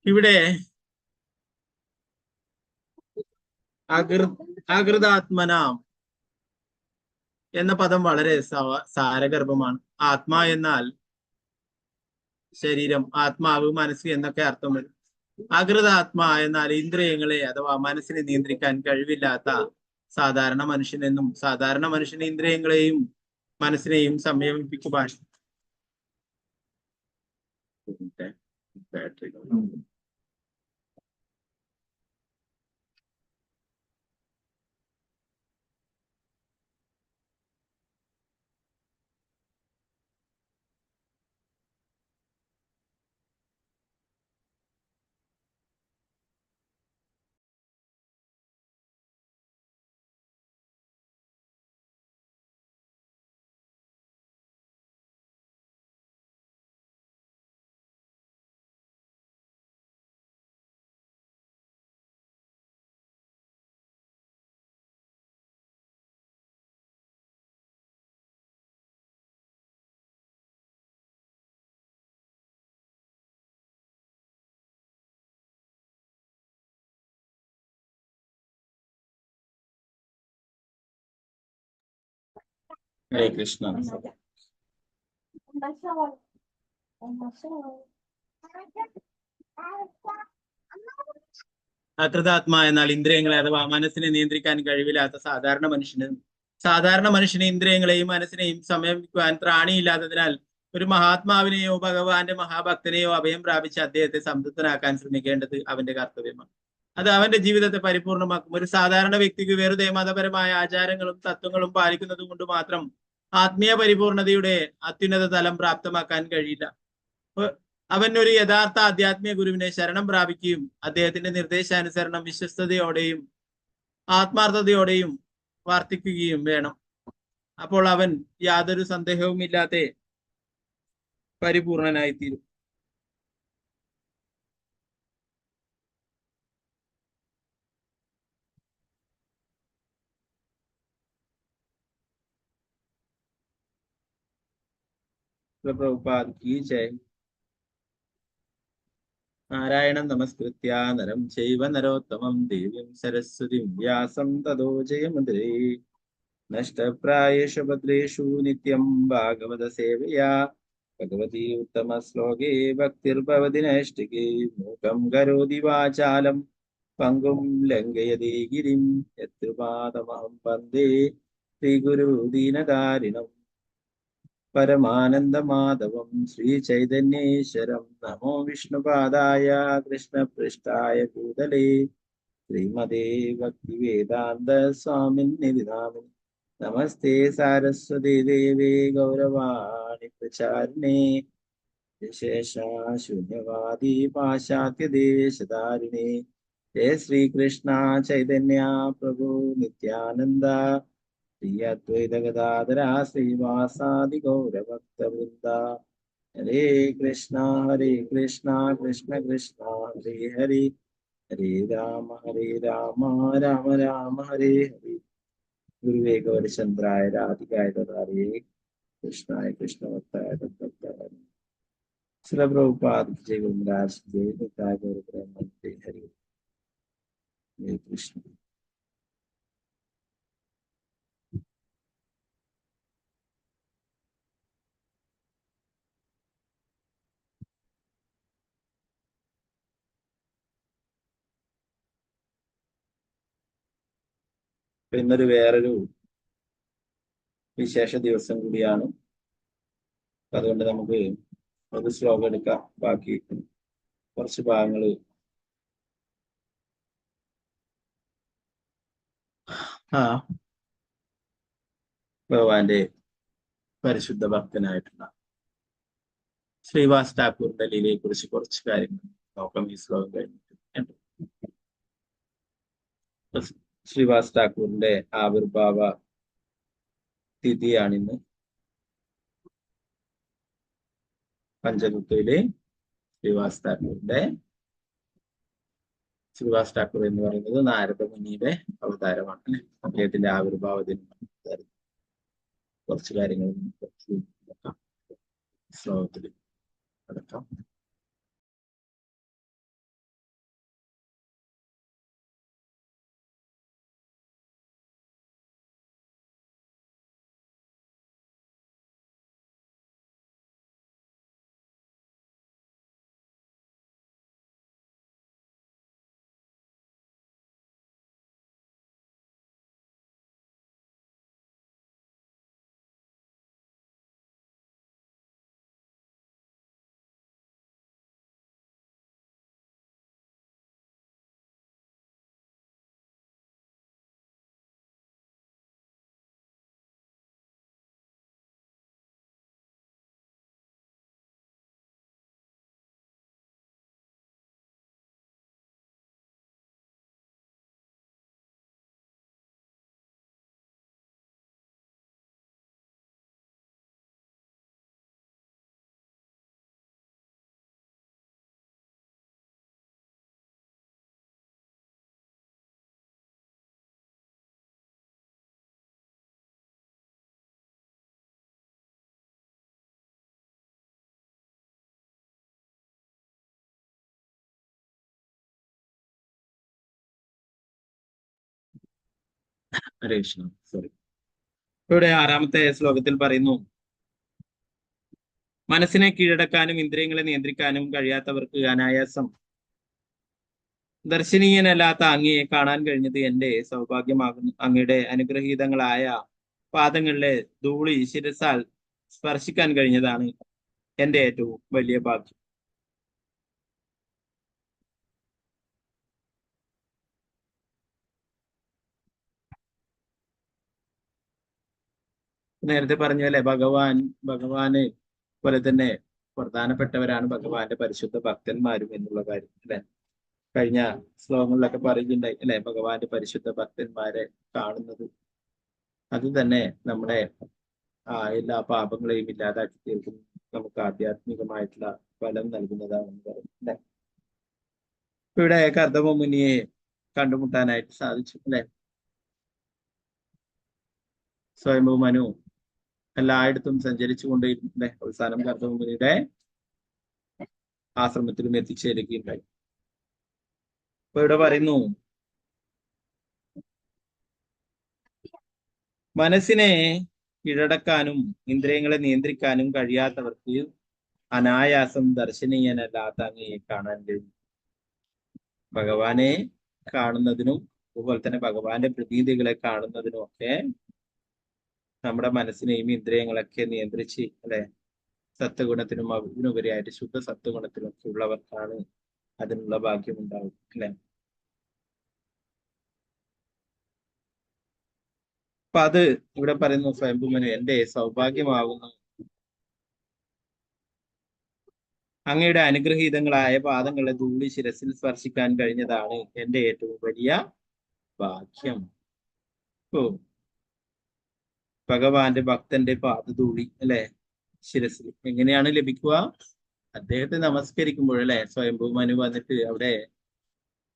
ഇവിടെ അകൃതാത്മനാം എന്ന പദം വളരെ സാരഗർഭമാണ്. ആത്മാ എന്നാൽ ശരീരം, ആത്മാവ്, മനസ്സ് എന്നൊക്കെ അർത്ഥം വരും. അകൃതാത്മാ എന്നാൽ ഇന്ദ്രിയങ്ങളെ അഥവാ മനസ്സിനെ നിയന്ത്രിക്കാൻ കഴിവില്ലാത്ത സാധാരണ മനുഷ്യനെന്നും സാധാരണ മനുഷ്യന് ഇന്ദ്രിയങ്ങളെയും മനസ്സിനെയും സംയമിപ്പിക്കുവാൻ ബാറ്ററി ഹരേ കൃഷ്ണ. അകൃതാത്മാ എന്നാൽ ഇന്ദ്രിയങ്ങളെ അഥവാ മനസ്സിനെ നിയന്ത്രിക്കാൻ കഴിവില്ലാത്ത സാധാരണ മനുഷ്യന് ഇന്ദ്രിയങ്ങളെയും മനസ്സിനെയും സംയമിക്കുവാൻ ത്രാണിയില്ലാത്തതിനാൽ ഒരു മഹാത്മാവിനെയോ ഭഗവാന്റെ മഹാഭക്തനെയോ അഭയം പ്രാപിച്ച് അദ്ദേഹത്തെ സംതൃപ്തനാക്കാൻ ശ്രമിക്കേണ്ടത് അവന്റെ കർത്തവ്യമാണ്. അത് അവന്റെ ജീവിതത്തെ പരിപൂർണമാക്കും. ഒരു സാധാരണ വ്യക്തിക്ക് വെറുതെ മതപരമായ ആചാരങ്ങളും തത്വങ്ങളും പാലിക്കുന്നത് കൊണ്ട് മാത്രം ആത്മീയ പരിപൂർണതയുടെ അത്യുന്നത തലം പ്രാപ്തമാക്കാൻ കഴിയില്ല. അവൻ ഒരു യഥാർത്ഥ ആധ്യാത്മിക ഗുരുവിനെ ശരണം പ്രാപിക്കുകയും അദ്ദേഹത്തിന്റെ നിർദ്ദേശാനുസരണം വിശ്വസ്തയോടെയും ആത്മാർത്ഥതയോടെയും വർത്തിക്കുകയും വേണം. അപ്പോൾ അവൻ യാതൊരു സന്ദേഹവും ഇല്ലാതെ പരിപൂർണനായിത്തീരും. പ്രഭുപാദ് കീ ജയ്. നാരായണം നമസ്കൃത്യ നരം ചൈവ നരോത്തമം ദേവീം സരസ്വതിം വ്യാസം തതോ ജയമുദ്രേ. നഷ്ടപ്രായേഷു ഭദ്രേഷു നിത്യം ഭാഗവത സേവയാ ഭഗവതി ഉത്തമ ശ്ലോകേ ഭക്തിർഭവതി നൈഷ്ഠികേ. മൂകം കരോതി വാചാലം പങ്കും ലംഘയതേ ഗിരിം യത്കൃപാതമഹം വന്ദേ ശ്രീഗുരു ദീനകാരിണം. പരമാനന്ദമാധവം ശ്രീചൈതന്യേശ്വരം. നമോ വിഷ്ണുപാദായ കൃഷ്ണപൃഷ്ഠായ ഭൂതലേ ശ്രീമതേ ഭക്തിവേദാന്ത സ്വാമിന്നിധി നാമിനി. നമസ്തേ സാരസ്വതി ദേവേ ഗൗരവാണി പ്രചാരിണേ വിശേഷശൂന്യവാദി പാശ്ചാത്യദേശധാരിണേ. ജയ ശ്രീകൃഷ്ണ ചൈതന്യ പ്രഭു നിത്യാനന്ദ ശ്രീ അദ്വൈത ഗദാധര ശ്രീവാസാദി ഗൗരഭക്തവൃന്ദ. ഹരേ കൃഷ്ണ കൃഷ്ണ കൃഷ്ണ ഹരേ ഹരി ഹരേ രാമ രാമ രാമ ഹരേ ഹരി. ഗുരുവേ ഗൗരചന്ദ്രായ രാധികായ ദദാരേ കൃഷ്ണായ കൃഷ്ണഭക്തായ തദ്ഭക്തായ. ശ്രീ പ്രഭുപാദ് ജയ ഗുരുരാജ് ജയ നിതായ ഗൗരപ്രേമ ഹരി. ഹരേ കൃഷ്ണ. ഇന്നൊരു വേറൊരു വിശേഷ ദിവസം കൂടിയാണ്. അതുകൊണ്ട് നമുക്ക് ഒരു ശ്ലോകം എടുക്കാം. ബാക്കി കുറച്ച് ഭാഗങ്ങള് ഭഗവാന്റെ പരിശുദ്ധ ഭക്തനായിട്ടുള്ള ശ്രീവാസ് ഠാക്കൂറിന്റെ ലീലയെ കുറിച്ച് കുറച്ച് കാര്യങ്ങൾ നോക്കാം ഈ ശ്ലോകം കഴിഞ്ഞിട്ട്. ശ്രീവാസ് ഠാക്കൂറിന്റെ ആവിർഭാവ തിഥിയാണിന്ന്. പഞ്ചതത്വയിലെ ശ്രീവാസ് ഠാക്കൂർ എന്ന് പറയുന്നത് നാരദ മുനിയുടെ അവതാരമാണ് അല്ലെ. അദ്ദേഹത്തിന്റെ ആവിർഭാവ ദിനം കുറച്ച് കാര്യങ്ങൾ നോക്കാം. ശ്ലോകത്തിൽ അടക്കാം. ഹരേ കൃഷ്ണ. സോറി. ഇവിടെ 6ാമത്തെ ശ്ലോകത്തിൽ പറയുന്നു, മനസ്സിനെ കീഴടക്കാനും ഇന്ദ്രിയങ്ങളെ നിയന്ത്രിക്കാനും കഴിയാത്തവർക്ക് അനായാസം ദർശനീയനല്ലാത്ത അങ്ങയെ കാണാൻ കഴിഞ്ഞത് എന്റെ സൗഭാഗ്യമാകുന്നു. അങ്ങയുടെ അനുഗ്രഹീതങ്ങളായ പാദങ്ങളിലെ ധൂളി ശിരസാൽ സ്പർശിക്കാൻ കഴിഞ്ഞതാണ് എന്റെ ഏറ്റവും വലിയ ഭാഗ്യം. നേരത്തെ പറഞ്ഞ പോലെ ഭഗവാന് പോലെ തന്നെ പ്രധാനപ്പെട്ടവരാണ് ഭഗവാന്റെ പരിശുദ്ധ ഭക്തന്മാരും എന്നുള്ള കാര്യം അല്ലെ. കഴിഞ്ഞ ശ്ലോകങ്ങളിലൊക്കെ പറയുന്നുണ്ടായി അല്ലെ, ഭഗവാന്റെ പരിശുദ്ധ ഭക്തന്മാരെ കാണുന്നത് അത് തന്നെ നമ്മുടെ എല്ലാ പാപങ്ങളെയും ഇല്ലാതാക്കി തീർക്കും, നമുക്ക് ആധ്യാത്മികമായിട്ടുള്ള ഫലം നൽകുന്നതാണെന്ന് പറയും അല്ലെ. ഇവിടെ കർദമ മുനിയെ കണ്ടുമുട്ടാനായിട്ട് സാധിച്ചു അല്ലെ. സ്വയംഭൂ മനു എല്ലായിടത്തും സഞ്ചരിച്ചു കൊണ്ടിരുന്നേ അവസാനം കർദമ മുനിയുടെ ആശ്രമത്തിലും എത്തിച്ചേരുകയുണ്ടായി. അപ്പൊ ഇവിടെ പറയുന്നു, മനസ്സിനെ കീഴടക്കാനും ഇന്ദ്രിയങ്ങളെ നിയന്ത്രിക്കാനും കഴിയാത്തവർക്ക് അനായാസം ദർശനീയനല്ലാത്ത അങ്ങയെ കാണാൻ കഴിയും. ഭഗവാനെ കാണുന്നതിനും അതുപോലെ തന്നെ ഭഗവാന്റെ പ്രതീതികളെ കാണുന്നതിനും ഒക്കെ നമ്മുടെ മനസ്സിനെയും ഇന്ദ്രിയങ്ങളൊക്കെ നിയന്ത്രിച്ച് അല്ലെ സത്വഗുണത്തിനും അതിനുപരിയായിട്ട് ശുദ്ധ സത്വഗുണത്തിനും ഒക്കെ ഉള്ളവർക്കാണ് അതിനുള്ള ഭാഗ്യം ഉണ്ടാവും അല്ലെ. അപ്പൊ അത് ഇവിടെ പറയുന്നു, സ്വയംഭൂമനു എന്റെ സൗഭാഗ്യമാകുന്നു അങ്ങയുടെ അനുഗ്രഹീതങ്ങളായ പാദങ്ങളെ ധൂളി ശിരസിൽ സ്പർശിക്കാൻ കഴിഞ്ഞതാണ് എന്റെ ഏറ്റവും വലിയ ഭാഗ്യം. ഓ, ഭഗവാന്റെ ഭക്തന്റെ പാദധൂളി അല്ലെ ശിരസിൽ എങ്ങനെയാണ് ലഭിക്കുക? അദ്ദേഹത്തെ നമസ്കരിക്കുമ്പോൾ അല്ലെ. സ്വയംഭൂ മനു വന്നിട്ട് അവിടെ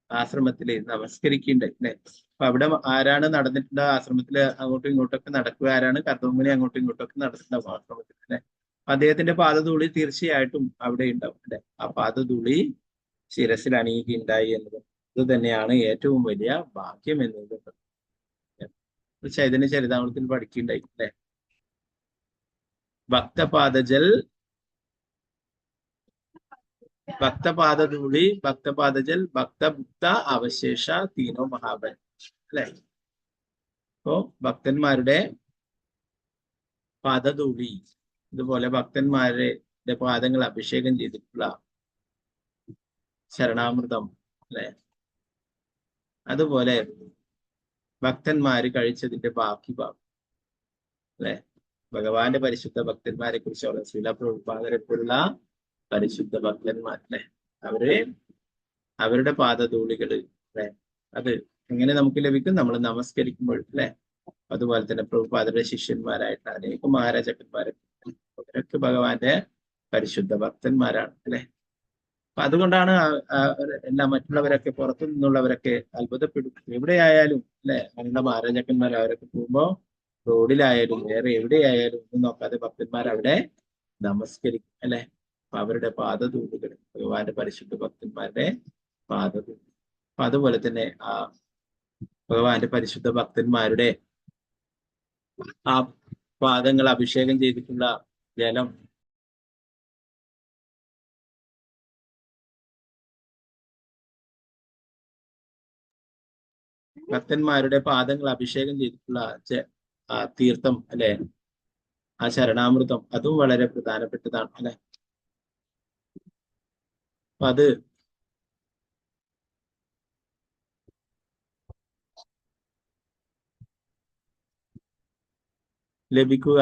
ആശ്രമത്തില് നമസ്കരിക്കുന്നുണ്ട് അല്ലെ. അപ്പൊ അവിടെ ആരാണ് നടന്നിട്ടുണ്ട്? ആശ്രമത്തില് അങ്ങോട്ടും ഇങ്ങോട്ടൊക്കെ നടക്കുക ആരാണ്? കർദമമുനി അങ്ങോട്ടും ഇങ്ങോട്ടൊക്കെ നടന്നിട്ടുണ്ടാവും ആശ്രമത്തിൽ അല്ലെ. അദ്ദേഹത്തിന്റെ പാദധൂളി തീർച്ചയായിട്ടും അവിടെ ഉണ്ടാവും അല്ലെ. ആ പാദധൂളി ശിരസിൽ അണിയുകയുണ്ടായി എന്നത് ഇത് തന്നെയാണ് ഏറ്റവും വലിയ ഭാഗ്യം എന്നത് ചൈതന്യ ചരിതാമൃതത്തിൽ പഠിക്കുകയുണ്ടായി അല്ലെ. ഭക്തപാദധൂളി ഭക്തപാദജൽ ഭക്തഭുക്ത അവശേഷ തീനോ മഹാബൽ അല്ലെ. അപ്പോ ഭക്തന്മാരുടെ പാദധൂളി ഇതുപോലെ ഭക്തന്മാരുടെ പാദങ്ങൾ അഭിഷേകം ചെയ്തിട്ടുള്ള ശരണാമൃതം അല്ലെ, അതുപോലെ ഭക്തന്മാര് കഴിച്ചതിന്റെ ബാക്കി ഭാഗം അല്ലെ. ഭഗവാന്റെ പരിശുദ്ധ ഭക്തന്മാരെ കുറിച്ചുള്ള ശ്രീല പ്രഭുപാദരെപ്പോലുള്ള പരിശുദ്ധ ഭക്തന്മാർ അല്ലെ, അവരുടെ പാദധൂളികള് അല്ലെ, അത് എങ്ങനെ നമുക്ക് ലഭിക്കും? നമ്മൾ നമസ്കരിക്കുമ്പോൾ അല്ലെ. അതുപോലെ തന്നെ പ്രഭുപാദരുടെ ശിഷ്യന്മാരായിട്ട് അനേകം മഹാരാജാക്കന്മാരെ അവരൊക്കെ ഭഗവാന്റെ പരിശുദ്ധ ഭക്തന്മാരാണ് അല്ലെ. അപ്പൊ അതുകൊണ്ടാണ് മറ്റുള്ളവരൊക്കെ പുറത്തു നിന്നുള്ളവരൊക്കെ അത്ഭുതപ്പെടും. എവിടെയായാലും അല്ലെ, അങ്ങനെയുള്ള മഹാരാജാക്കന്മാർ അവരൊക്കെ പോകുമ്പോ റോഡിലായാലും വേറെ എവിടെയായാലും ഒന്നും നോക്കാതെ ഭക്തന്മാർ അവിടെ നമസ്കരിക്കും അല്ലെ. അപ്പൊ അവരുടെ പാദധൂളികൾ ഭഗവാന്റെ പരിശുദ്ധ ഭക്തന്മാരുടെ പാദധൂളി. അപ്പൊ അതുപോലെ തന്നെ ആ ഭഗവാന്റെ പരിശുദ്ധ ഭക്തന്മാരുടെ ആ പാദങ്ങൾ അഭിഷേകം ചെയ്തിട്ടുള്ള ജലം ഭക്തന്മാരുടെ പാദങ്ങൾ അഭിഷേകം ചെയ്തിട്ടുള്ള തീർത്ഥം അല്ലെ, ആ ശരണാമൃതം അതും വളരെ പ്രധാനപ്പെട്ടതാണ് അല്ലെ. അപ്പൊ അത് ലഭിക്കുക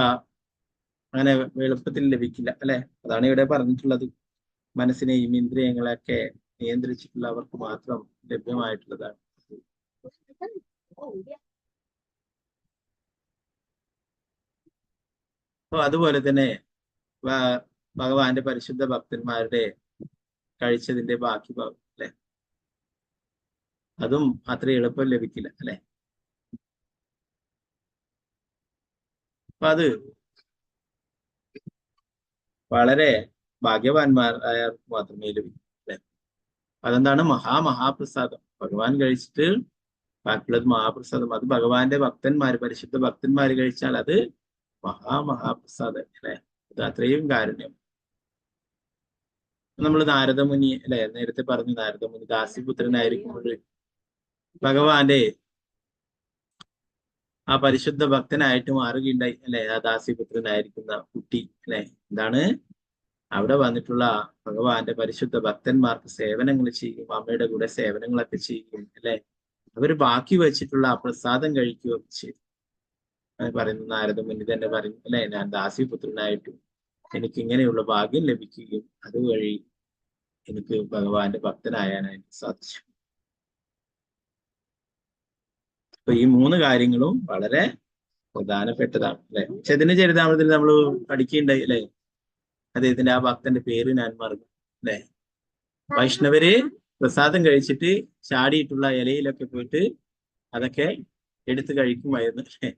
അങ്ങനെ എളുപ്പത്തിൽ ലഭിക്കില്ല അല്ലെ. അതാണ് ഇവിടെ പറഞ്ഞിട്ടുള്ളത്. മനസ്സിനെയും ഇന്ദ്രിയങ്ങളെയൊക്കെ നിയന്ത്രിച്ചിട്ടുള്ളവർക്ക് മാത്രം ലഭ്യമായിട്ടുള്ളതാണ്. അപ്പൊ അതുപോലെ തന്നെ ഭഗവാന്റെ പരിശുദ്ധ ഭക്തന്മാരുടെ കഴിച്ചതിന്റെ ബാക്കി ഭാഗം അല്ലെ, അതും അത്ര എളുപ്പം ലഭിക്കില്ല അല്ലെ. അപ്പൊ അത് വളരെ ഭാഗ്യവാന്മാരായവർക്ക് മാത്രമേ ലഭിക്കൂ അല്ലെ. അതെന്താണ്? മഹാപ്രസാദം. ഭഗവാൻ കഴിച്ചിട്ട് ബാക്കിയുള്ളത് മഹാപ്രസാദം. അത് ഭഗവാന്റെ ഭക്തന്മാര്, പരിശുദ്ധ ഭക്തന്മാര് കഴിച്ചാൽ അത് മഹാപ്രസാദം അല്ലെ. അത് അത്രയും കാരുണ്യം. നമ്മൾ നാരദമുനി അല്ലെ, നേരത്തെ പറഞ്ഞു നാരദമുനി ദാസിപുത്രനായിരിക്കുമ്പോൾ ഭഗവാന്റെ ആ പരിശുദ്ധ ഭക്തനായിട്ട് മാറുകയുണ്ടായി അല്ലെ. ആ ദാസിപുത്രനായിരിക്കുന്ന കുട്ടി അല്ലെ, എന്താണ് അവിടെ വന്നിട്ടുള്ള ഭഗവാന്റെ പരിശുദ്ധ ഭക്തന്മാർക്ക് സേവനങ്ങൾ ചെയ്യും, അമ്മയുടെ കൂടെ സേവനങ്ങളൊക്കെ ചെയ്യും അല്ലെ. അവര് ബാക്കി വെച്ചിട്ടുള്ള ആ പ്രസാദം കഴിക്കുകയൊക്കെ ചെയ്യും. പറയുന്നു നാരദമുനി തന്നെ പറയുന്നു അല്ലെ, ഞാൻ ദാസിപുത്രനായിട്ടും എനിക്ക് ഇങ്ങനെയുള്ള ഭാഗ്യം ലഭിക്കുകയും അതുവഴി എനിക്ക് ഭഗവാന്റെ ഭക്തനായാനായിട്ട് സാധിച്ചു. അപ്പൊ ഈ 3 കാര്യങ്ങളും വളരെ പ്രധാനപ്പെട്ടതാണ് അല്ലെ. ചൈതന്യ ചരിതാമൃതത്തിൽ നമ്മൾ പഠിക്കുകയുണ്ടായി അല്ലെ, അദ്ദേഹത്തിന്റെ ആ ഭക്തന്റെ പേര് ഞാൻ മറന്നു അല്ലെ. വൈഷ്ണവര് പ്രസാദം കഴിച്ചിട്ട് ചാടിയിട്ടുള്ള ഇലയിലൊക്കെ പോയിട്ട് അതൊക്കെ എടുത്ത് കഴിക്കുമായിരുന്നു അല്ലെ.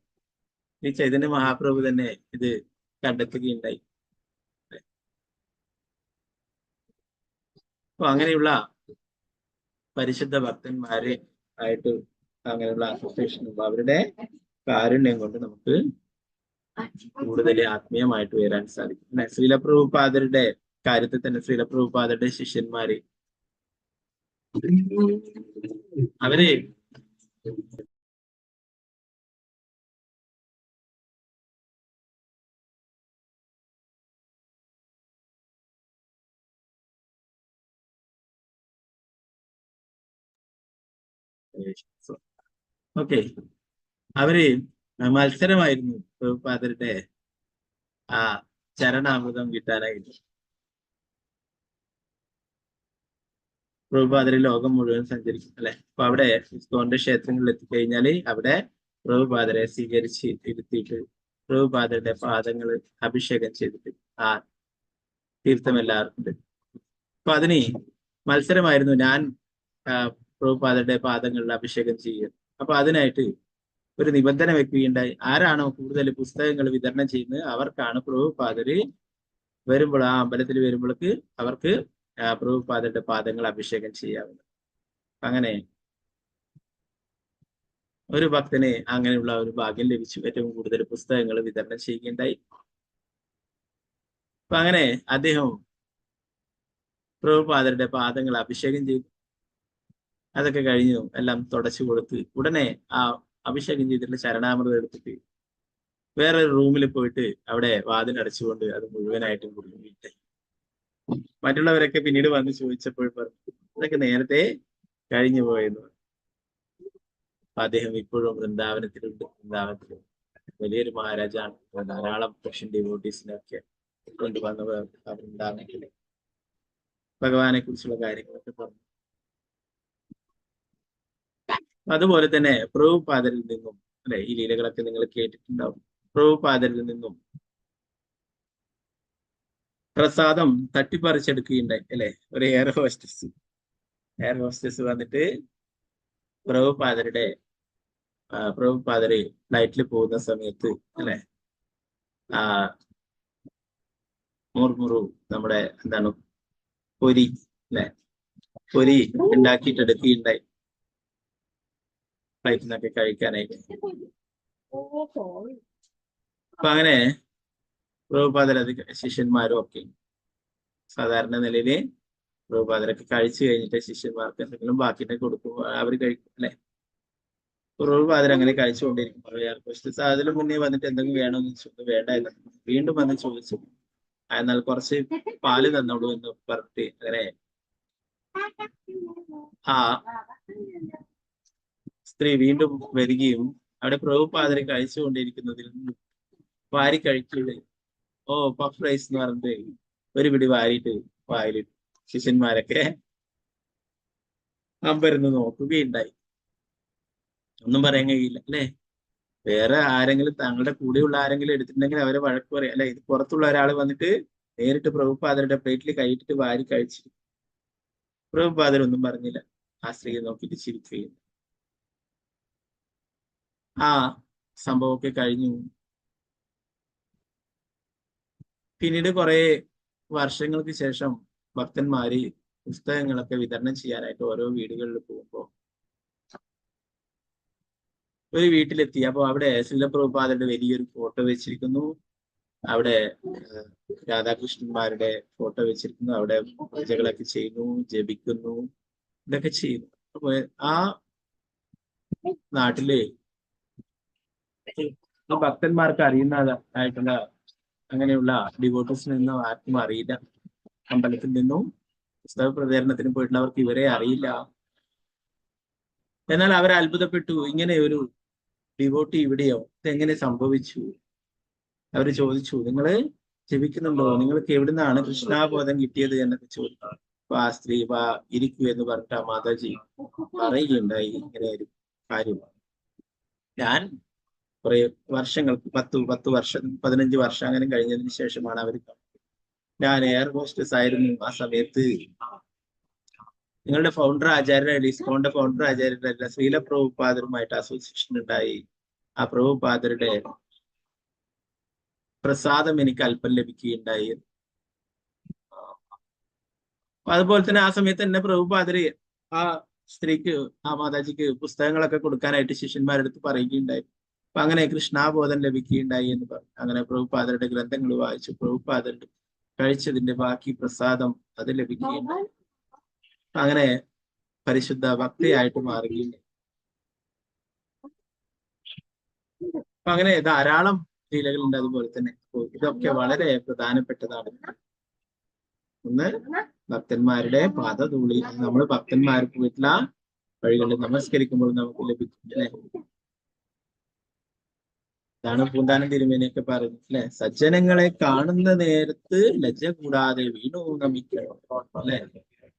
ഈ ചൈതന്യ മഹാപ്രഭു തന്നെ ഇത് കണ്ടെത്തുകയുണ്ടായി. അപ്പൊ അങ്ങനെയുള്ള പരിശുദ്ധ ഭക്തന്മാരെ ആയിട്ട് അങ്ങനെയുള്ള അസോസിയേഷനും അവരുടെ കാരുണ്യം കൊണ്ട് നമുക്ക് കൂടുതൽ ആത്മീയമായിട്ട് വരാൻ സാധിക്കും അല്ലെ. ശ്രീലപ്രഭുപാദരുടെ കാര്യത്തിൽ തന്നെ ശ്രീലപ്രഭുപാദരുടെ ശിഷ്യന്മാര് അവര് ഓക്കെ, അവര് മത്സരമായിരുന്നു പ്രഭുപാദരുടെ ആ ചരണാമൃതം കിട്ടാനായിട്ട്. പ്രഭുപാദര് ലോകം മുഴുവൻ സഞ്ചരിക്കും അല്ലെ. അപ്പൊ അവിടെ ഇസ്കോന്റെ ക്ഷേത്രങ്ങളിൽ എത്തിക്കഴിഞ്ഞാല് അവിടെ പ്രഭുപാദരെ സ്വീകരിച്ച് ഇരുത്തിയിട്ട് പ്രഭുപാദരുടെ പാദങ്ങൾ അഭിഷേകം ചെയ്തിട്ട് ആ തീർത്ഥം എല്ലാവർക്കും തരും. അപ്പൊ അതിന് മത്സരമായിരുന്നു, ഞാൻ പ്രഭുപാദരുടെ പാദങ്ങളിൽ അഭിഷേകം ചെയ്യുക. അപ്പൊ അതിനായിട്ട് ഒരു നിബന്ധന വെക്കുകയുണ്ടായി. ആരാണോ കൂടുതൽ പുസ്തകങ്ങൾ വിതരണം ചെയ്യുന്നത് അവർക്കാണ് പ്രഭുപാദര് വരുമ്പോൾ ആ അമ്പലത്തിൽ വരുമ്പോഴേക്ക് അവർക്ക് പ്രഭുപാദരുടെ പാദങ്ങൾ അഭിഷേകം ചെയ്യാവുന്നത്. അങ്ങനെ ഒരു ഭക്തന് അങ്ങനെയുള്ള ഒരു ഭാഗ്യം ലഭിച്ചു, ഏറ്റവും കൂടുതൽ പുസ്തകങ്ങൾ വിതരണം ചെയ്യുകയുണ്ടായി. അപ്പൊ അങ്ങനെ അദ്ദേഹം പ്രഭുപാദരുടെ പാദങ്ങൾ അഭിഷേകം ചെയ്തു. അതൊക്കെ കഴിഞ്ഞു, എല്ലാം തുടച്ചു കൊടുത്ത് ഉടനെ ആ അഭിഷേകം ചെയ്തിട്ടുള്ള ചരണാമൃതം എടുത്തിട്ട് വേറൊരു റൂമിൽ പോയിട്ട് അവിടെ വാതിലടച്ചുകൊണ്ട് അത് മുഴുവനായിട്ടും കുടുങ്ങിയിട്ട് മറ്റുള്ളവരൊക്കെ പിന്നീട് വന്ന് ചോദിച്ചപ്പോൾ പറഞ്ഞു അതൊക്കെ നേരത്തെ കഴിഞ്ഞു പോയെന്ന്. അപ്പൊ അദ്ദേഹം ഇപ്പോഴും വൃന്ദാവനത്തിലുണ്ട്. വൃന്ദാവനത്തിലും വലിയൊരു മഹാരാജാണ്. ധാരാളം ക്രിസ്ത്യൻ ഡിവോട്ടീസിനൊക്കെ കൊണ്ടുവന്നവർ വൃന്ദാവനത്തില് ഭഗവാനെ കുറിച്ചുള്ള കാര്യങ്ങളൊക്കെ പറഞ്ഞു. അതുപോലെ തന്നെ പ്രഭുപാദരിൽ നിന്നും അല്ലെ, ഈ ലീലകളൊക്കെ നിങ്ങൾ കേട്ടിട്ടുണ്ടാവും. പ്രഭുപാദരിൽ നിന്നും പ്രസാദം തട്ടിപ്പറിച്ചെടുക്കുകയുണ്ടായി അല്ലെ. ഒരു എയർ ഹോസ്റ്റസ് വന്നിട്ട് പ്രഭുപാദരുടെ ഫ്ലൈറ്റിൽ പോകുന്ന സമയത്ത് അല്ലെ മുർമുറു നമ്മുടെ എന്താണ് പൊരി അല്ലെ, പൊരി ഉണ്ടാക്കിയിട്ടെടുക്കുകയുണ്ടായി ഫ്ലൈറ്റിൽ നിന്നൊക്കെ കഴിക്കാനായിട്ട്. അപ്പൊ അങ്ങനെ പ്രഭുപാദരത് ശിഷ്യന്മാരും ഒക്കെ സാധാരണ നിലയില് പ്രഭുപാദരൊക്കെ കഴിച്ചു കഴിഞ്ഞിട്ട് ശിഷ്യന്മാർക്ക് എന്തെങ്കിലും ബാക്കിനെ കൊടുക്കുമ്പോൾ അവർ കഴിക്കും അല്ലെ. പ്രഭുപാദർ അങ്ങനെ കഴിച്ചുകൊണ്ടിരിക്കും. അതിന് മുന്നേ വന്നിട്ട് എന്തെങ്കിലും വേണമെന്ന് ചോദിച്ചു, വേണ്ട എന്ന് വീണ്ടും വന്ന് ചോദിച്ചു. എന്നാൽ കുറച്ച് പാല് തന്നോളൂ എന്ന് പറഞ്ഞിട്ട് അങ്ങനെ ആ സ്ത്രീ വീണ്ടും വരികയും അവിടെ പ്രഭുപാദരെ കഴിച്ചുകൊണ്ടിരിക്കുന്നതിൽ നിന്നും വാരി കഴിക്കുകയും പഫ് റൈസ് എന്ന് പറഞ്ഞിട്ട് ഒരു പിടി വാരിയിട്ട് വായിലിട്ട് ശിഷ്യന്മാരൊക്കെ അമ്പരന്ന് നോക്കുകയുണ്ടായി. ഒന്നും പറയാൻ കഴിയില്ല അല്ലെ. വേറെ ആരെങ്കിലും തങ്ങളുടെ കൂടെയുള്ള ആരെങ്കിലും എടുത്തിട്ടുണ്ടെങ്കിൽ അവരെ വഴക്ക് പറയാം അല്ലെ. ഇത് പുറത്തുള്ള ഒരാൾ വന്നിട്ട് നേരിട്ട് പ്രഭുപാദരുടെ പ്ലേറ്റിൽ കൈയിട്ടിട്ട് വാരി കഴിച്ചു. പ്രഭുപാദരൊന്നും പറഞ്ഞില്ല, ആ സ്ത്രീയെ നോക്കിയിട്ട് ചിരിക്കുകയും. ആ സംഭവമൊക്കെ കഴിഞ്ഞു. പിന്നീട് കുറെ വർഷങ്ങൾക്ക് ശേഷം ഭക്തന്മാര് പുസ്തകങ്ങളൊക്കെ വിതരണം ചെയ്യാനായിട്ട് ഓരോ വീടുകളിൽ പോകുമ്പോൾ ഒരു വീട്ടിലെത്തി. അപ്പൊ അവിടെ ശ്രീല പ്രഭുപാദരുടെ വലിയൊരു ഫോട്ടോ വെച്ചിരിക്കുന്നു. അവിടെ രാധാകൃഷ്ണന്മാരുടെ ഫോട്ടോ വെച്ചിരിക്കുന്നു. അവിടെ പൂജകളൊക്കെ ചെയ്യുന്നു, ജപിക്കുന്നു, ഇതൊക്കെ ചെയ്യുന്നു. അപ്പൊ ആ നാട്ടില് ഭക്തന്മാർക്ക് അറിയുന്നതായിട്ടുള്ള അങ്ങനെയുള്ള ഡിവോട്ടീസിനൊന്നും ആർക്കും അറിയില്ല. അമ്പലത്തിൽ നിന്നും പുസ്തക പ്രചരണത്തിന് പോയിട്ടുള്ളവർക്ക് ഇവരെ അറിയില്ല. എന്നാൽ അവർ അത്ഭുതപ്പെട്ടു, ഇങ്ങനെ ഒരു ഡിവോട്ടി ഇവിടെയോ, ഇതെങ്ങനെ സംഭവിച്ചു? അവര് ചോദിച്ചു, നിങ്ങള് ജപിക്കുന്നുണ്ടോ? നിങ്ങൾക്ക് എവിടുന്നാണ് കൃഷ്ണാബോധം കിട്ടിയത് എന്നൊക്കെ ചോദിച്ചു. അപ്പൊ ആ സ്ത്രീ ഇരിക്കൂ എന്ന് പറഞ്ഞിട്ട് ആ മാതാജി പറയുകയുണ്ടായി, ഇങ്ങനെ ഒരു കാര്യം. ഞാൻ കുറെ വർഷങ്ങൾക്ക് 10 വർഷം 15 വർഷം അങ്ങനെ കഴിഞ്ഞതിന് ശേഷമാണ് അവർ. ഞാൻ എയർ ഹോസ്റ്റസ് ആയിരുന്നു ആ സമയത്ത്. നിങ്ങളുടെ ഫൗണ്ടർ ആചാര്യരുടെ ലിസ്കോണിന്റെ ഫൗണ്ടർ ആചാര്യരുടെ ശ്രീല പ്രഭുപാദരുമായിട്ട് അസോസിയേഷൻ ഉണ്ടായി. ആ പ്രഭുപാദരുടെ പ്രസാദം എനിക്ക് അല്പം ലഭിക്കുകയുണ്ടായി. അതുപോലെ തന്നെ ആ സമയത്ത് തന്നെ പ്രഭുപാദര് ആ സ്ത്രീക്ക്, ആ മാതാജിക്ക് പുസ്തകങ്ങളൊക്കെ കൊടുക്കാനായിട്ട് ശിഷ്യന്മാരെടുത്ത് പറയുകയുണ്ടായി. അപ്പൊ അങ്ങനെ കൃഷ്ണാബോധം ലഭിക്കുകയുണ്ടായി എന്ന് പറഞ്ഞു. അങ്ങനെ പ്രഭുപാദരുടെ ഗ്രന്ഥങ്ങൾ വായിച്ചു. പ്രഭുപാദരുടെ കഴിച്ചതിന്റെ ബാക്കി പ്രസാദം അത് ലഭിക്കുകയുണ്ടായി. അങ്ങനെ പരിശുദ്ധ ഭക്തിയായിട്ട് മാറുകയുണ്ട്. അപ്പൊ അങ്ങനെ ധാരാളം ലീലകളുണ്ട്. അതുപോലെ തന്നെ ഇതൊക്കെ വളരെ പ്രധാനപ്പെട്ടതാണ്. ഒന്ന്, ഭക്തന്മാരുടെ പാദധൂളി നമ്മൾ ഭക്തന്മാർക്ക് പോയിട്ടുള്ള വഴികളിൽ നമസ്കരിക്കുമ്പോൾ നമുക്ക് ലഭിക്കും അല്ലെ. ഇതാണ് പൂന്താനം തിരുമേനിയൊക്കെ പറയുന്നത് അല്ലെ. സജ്ജനങ്ങളെ കാണുന്ന നേരത്ത് ലജ്ജ കൂടാതെ വീണു നമിക്കണം അല്ലെ.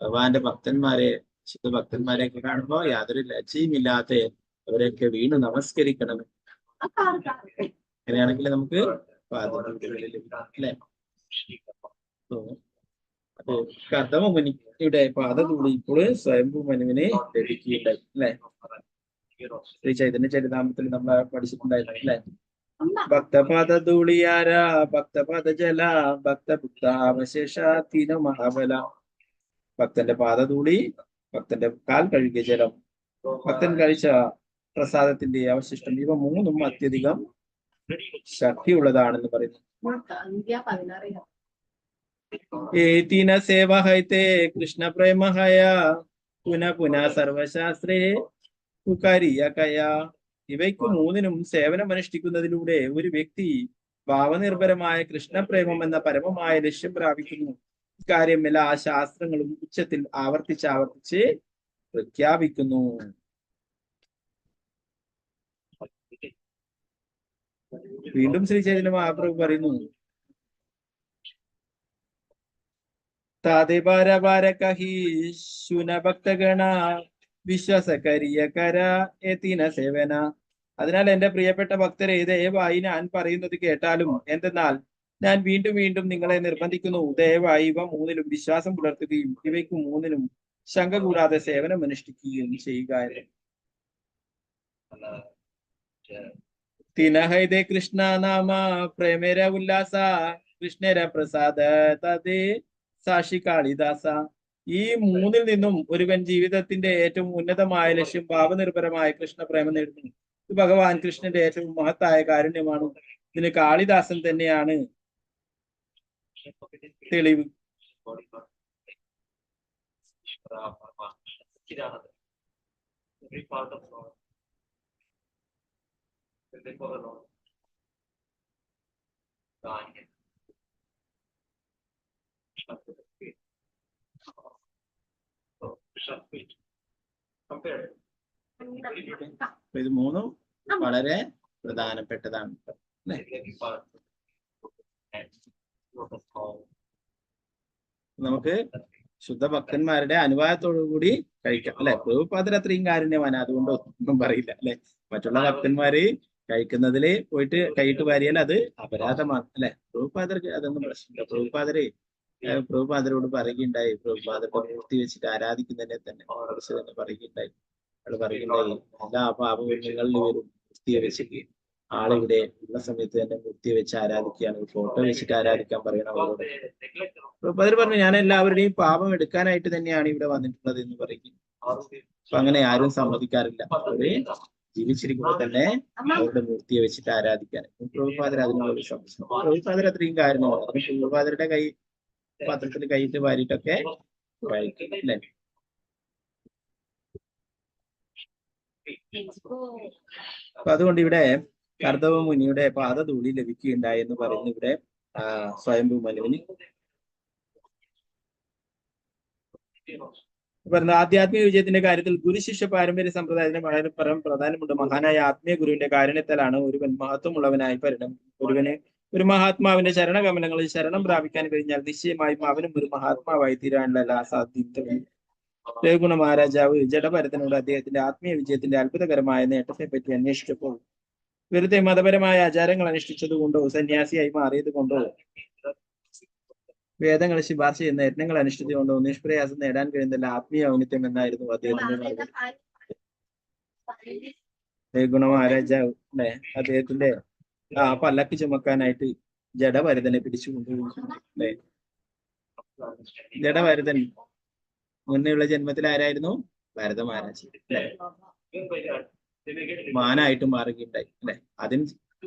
ഭഗവാന്റെ ഭക്തന്മാരെ, ശുദ്ധ ഭക്തന്മാരെയൊക്കെ കാണുമ്പോൾ യാതൊരു ലജ്ജയും ഇല്ലാതെ അവരെയൊക്കെ വീണു നമസ്കരിക്കണം. അങ്ങനെയാണെങ്കിൽ നമുക്ക് അല്ലെ. അത് കർദമ മുനിയുടെ പാദധൂളി ഇപ്പോൾ സ്വയംഭൂ മനുവിനെ ലഭിക്കുകയുണ്ടായി അല്ലെ. ശ്രീ ചൈതന്യ ചരിതാമത്തിൽ നമ്മൾ പഠിച്ചിട്ടുണ്ടായിരുന്നു അല്ലെ. ഭക്തപാദധൂളിയാര ഭക്തപാദ ജല ഭക്തഭുക്ത അവശേഷ തീന മഹാബല. ഭക്തന്റെ പാദധൂളി, ഭക്തന്റെ കാൽ കഴുകിയ ജലം, ഭക്തൻ കഴിച്ച പ്രസാദത്തിന്റെ അവശിഷ്ടം, ഇവ മൂന്നും അത്യധികം ശക്തിയുള്ളതാണെന്ന് പറയുന്നു. ഏതിന സേവഹൈതേ കൃഷ്ണ പ്രേമഹയ പുന പുന സർവശാസ്ത്രേ കുകാരിയകയ. ഇവയ്ക്ക് മൂന്നിനും സേവനമനുഷ്ഠിക്കുന്നതിലൂടെ ഒരു വ്യക്തി ഭാവനിർഭരമായ കൃഷ്ണപ്രേമം എന്ന പരമമായ ലക്ഷ്യം പ്രാപിക്കുന്നു. ഇക്കാര്യം എല്ലാ ശാസ്ത്രങ്ങളും ഉച്ചത്തിൽ ആവർത്തിച്ച് പ്രഖ്യാപിക്കുന്നു. വീണ്ടും ശ്രീ ചൈതന്യ മഹാപ്രഭു പറയുന്നു, താതെ ബാര ബാര കഹി ശുന ഭക്തഗണ വിശ്വാസകരിയകര ഏതിന സേവന. അതിനാൽ എന്റെ പ്രിയപ്പെട്ട ഭക്തരെ, ദയവായി ഞാൻ പറയുന്നത് കേട്ടാലും. എന്തെന്നാൽ ഞാൻ വീണ്ടും വീണ്ടും നിങ്ങളെ നിർബന്ധിക്കുന്നു, ദയവായി ഇവ മൂന്നിലും വിശ്വാസം പുലർത്തുകയും ഇവയ്ക്ക് മൂന്നിനും ശങ്ക കൂടാതെ സേവനം അനുഷ്ഠിക്കുകയും ചെയ്യുക. തിനഹൈതേ കൃഷ്ണ നാമ പ്രേമേര ഉല്ലാസ കൃഷ്ണര പ്രസാദ തദേ സാക്ഷി കാളിദാസ. ഈ മൂന്നിൽ നിന്നും ഒരുവൻ ജീവിതത്തിന്റെ ഏറ്റവും ഉന്നതമായ ലക്ഷ്യം ഭാവനിർഭരമായ കൃഷ്ണപ്രേമം നേടുന്നു. ഇത് ഭഗവാൻ കൃഷ്ണന്റെ ഏറ്റവും മഹത്തായ കാരുണ്യമാണ്. ഇതിന് കാളിദാസൻ തന്നെയാണ് തെളിവ്. ഇത് മൂന്നും വളരെ പ്രധാനപ്പെട്ടതാണ്. നമുക്ക് ശുദ്ധ ഭക്തന്മാരുടെ അനുവാദത്തോടു കൂടി കഴിക്കാം അല്ലെ. പ്രഭുപാദർ അത്രയും കാരുണ്യമാണ്, അതുകൊണ്ട് ഒന്നും പറയില്ല അല്ലെ. മറ്റുള്ള ഭക്തന്മാര് കഴിക്കുന്നതില് പോയിട്ട് കൈയിട്ട് വാരിയാൽ അത് അപരാധമാണ് അല്ലെ. പ്രഭുപാദർക്ക് അതൊന്നും പ്രശ്നമില്ല. പ്രഭുപാദരോട് പറയുകയുണ്ടായി, പ്രഭുപാദരുടെ മൂർത്തി വെച്ചിട്ട് ആരാധിക്കുന്നതിനെ തന്നെ കുറിച്ച് തന്നെ പറയുകയുണ്ടായി. അയാൾ പറയുകയുണ്ടായി, എല്ലാ പാപവും നിങ്ങളിൽ വരും മൂർത്തിയെ വെച്ചിട്ട്. ആളിവിടെ ഉള്ള സമയത്ത് തന്നെ മൂർത്തിയെ വെച്ച് ആരാധിക്കുകയാണ്, ഫോട്ടോ വെച്ചിട്ട് ആരാധിക്കാൻ പറയണം അവരോട്. പ്രഭുപാദർ പറഞ്ഞു, ഞാൻ എല്ലാവരുടെയും പാപം എടുക്കാനായിട്ട് തന്നെയാണ് ഇവിടെ വന്നിട്ടുള്ളത് എന്ന് പറയുന്നു. അപ്പൊ അങ്ങനെ ആരും സമ്മതിക്കാറില്ല. അവര് ജീവിച്ചിരിക്കുമ്പോൾ തന്നെ അവരുടെ മൂർത്തിയെ വെച്ചിട്ട് ആരാധിക്കാൻ. പ്രഭുപാദർ അതിനുള്ള ശ്രമിച്ചു. പ്രഭുപാദർ അത്രയും കാര്യമാണ്. പ്രഭുപാദരുടെ കൈ പാത്രത്തിൽ കൈയിട്ട് വാരിയിട്ടൊക്കെ വായിക്കും അല്ലെ. അപ്പൊ അതുകൊണ്ട് ഇവിടെ കർദവ മുനിയുടെ പാദധൂളി ലഭിക്കുകയുണ്ടായി എന്ന് പറയുന്നു ഇവിടെ സ്വയംഭൂ മനുവിന് പറഞ്ഞ. ആധ്യാത്മിക വിജയത്തിന്റെ കാര്യത്തിൽ ഗുരുശിഷ്യ പാരമ്പര്യ സമ്പ്രദായത്തിന് വളരെ പ്രധാനമുണ്ട്. മഹാനായ ആത്മീയ ഗുരുവിന്റെ കാരുണ്യത്താലാണ് ഒരുവൻ മഹത്വമുള്ളവനായി ഒരുവന് ഒരു മഹാത്മാവിന്റെ ശരണകമലങ്ങളിൽ ശരണം പ്രാപിക്കാൻ കഴിഞ്ഞാൽ നിശ്ചയമായും അവനും ഒരു മഹാത്മാവായി തീരാനുള്ള എല്ലാ സാധ്യതകളും. രഘുഗുണ മഹാരാജാവ് ജഡഭരതനോട് അദ്ദേഹത്തിന്റെ ആത്മീയ വിജയത്തിന്റെ അത്ഭുതകരമായ നേട്ടത്തെ പറ്റി അന്വേഷിച്ചപ്പോൾ വെറുതെ മതപരമായ ആചാരങ്ങൾ അനുഷ്ഠിച്ചതുകൊണ്ടോ സന്യാസിയായി മാറിയത് കൊണ്ടോ വേദങ്ങൾ ശുപാർശ ചെയ്യുന്ന യത്നങ്ങൾ അനുഷ്ഠിച്ചുകൊണ്ടോ നിഷ്പ്രയാസം നേടാൻ കഴിയുന്നില്ല ആത്മീയ ഔന്നിത്യം എന്നായിരുന്നു അദ്ദേഹത്തിന്റെ മറുപടി. രഘുഗുണ മഹാരാജാവ് അല്ലെ അദ്ദേഹത്തിന്റെ പല്ലക്ക് ചുമക്കാനായിട്ട് ജഡഭരതനെ പിടിച്ചുകൊണ്ടുപോയി അല്ലെ. ജഡഭരതൻ മുന്നേയുള്ള ജന്മത്തിൽ ആരായിരുന്നു? ഭരത മഹാരാജ് അല്ലെ. മാനായിട്ട് മാറുകയുണ്ടായി അല്ലെ. ആദ്യം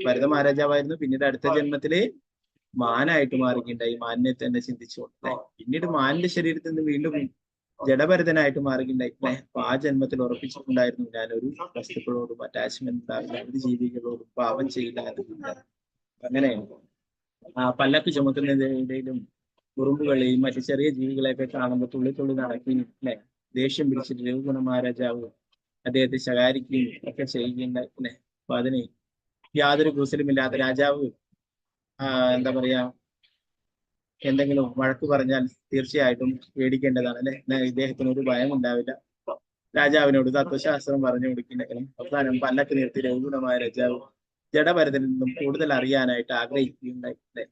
ഭരത മഹാരാജാവായിരുന്നു, പിന്നീട് അടുത്ത ജന്മത്തില് മാനായിട്ട് മാറുകയുണ്ടായി. മാനിനെ തന്നെ ചിന്തിച്ചുകൊണ്ട് അല്ലെ. പിന്നീട് മാനിന്റെ ശരീരത്തിൽ നിന്ന് വീണ്ടും ജഡഭരതനായിട്ട് മാറുകയുണ്ടായി അല്ലെ. അപ്പൊ ആ ജന്മത്തിൽ ഉറപ്പിച്ചിട്ടുണ്ടായിരുന്നു ഞാനൊരു വസ്തുക്കളോടും അറ്റാച്ച്മെന്റ് ഉണ്ടാവില്ല, ഒരു ജീവികളോടും പാപം ചെയ്യില്ല എന്നില്ല. അങ്ങനെ പല്ലക്ക് ചുമക്കുന്നതിനിടയിലും ഉറുമ്പുകളെയും മറ്റു ചെറിയ ജീവികളെയൊക്കെ കാണുമ്പോൾ തുള്ളി തുള്ളി നടക്കുകയും അല്ലെ ദേഷ്യം പിടിച്ചിട്ട് രഘുഗുണ മഹാരാജാവ് അദ്ദേഹത്തെ ശകാരിക്കുകയും ഒക്കെ ചെയ്യുകയുണ്ടായി അല്ലെ. അപ്പൊ അതിന് യാതൊരു കൂസലുമില്ലാത്ത രാജാവ് എന്താ പറയാ എന്തെങ്കിലും വഴക്ക് പറഞ്ഞാൽ തീർച്ചയായിട്ടും പേടിക്കേണ്ടതാണ് അല്ലെ. ഇദ്ദേഹത്തിന് ഒരു ഭയം ഉണ്ടാവില്ല. രാജാവിനോട് തത്വശാസ്ത്രം പറഞ്ഞു കൊടുക്കുന്നുണ്ടെങ്കിലും അവസാനം പല്ലക്ക് നിർത്തി രഘുഗുണ മഹാരാജാവ് ജഡഭരതനിൽ നിന്നും കൂടുതൽ അറിയാനായിട്ട് ആഗ്രഹിക്കുകയുണ്ടായി അല്ലെ.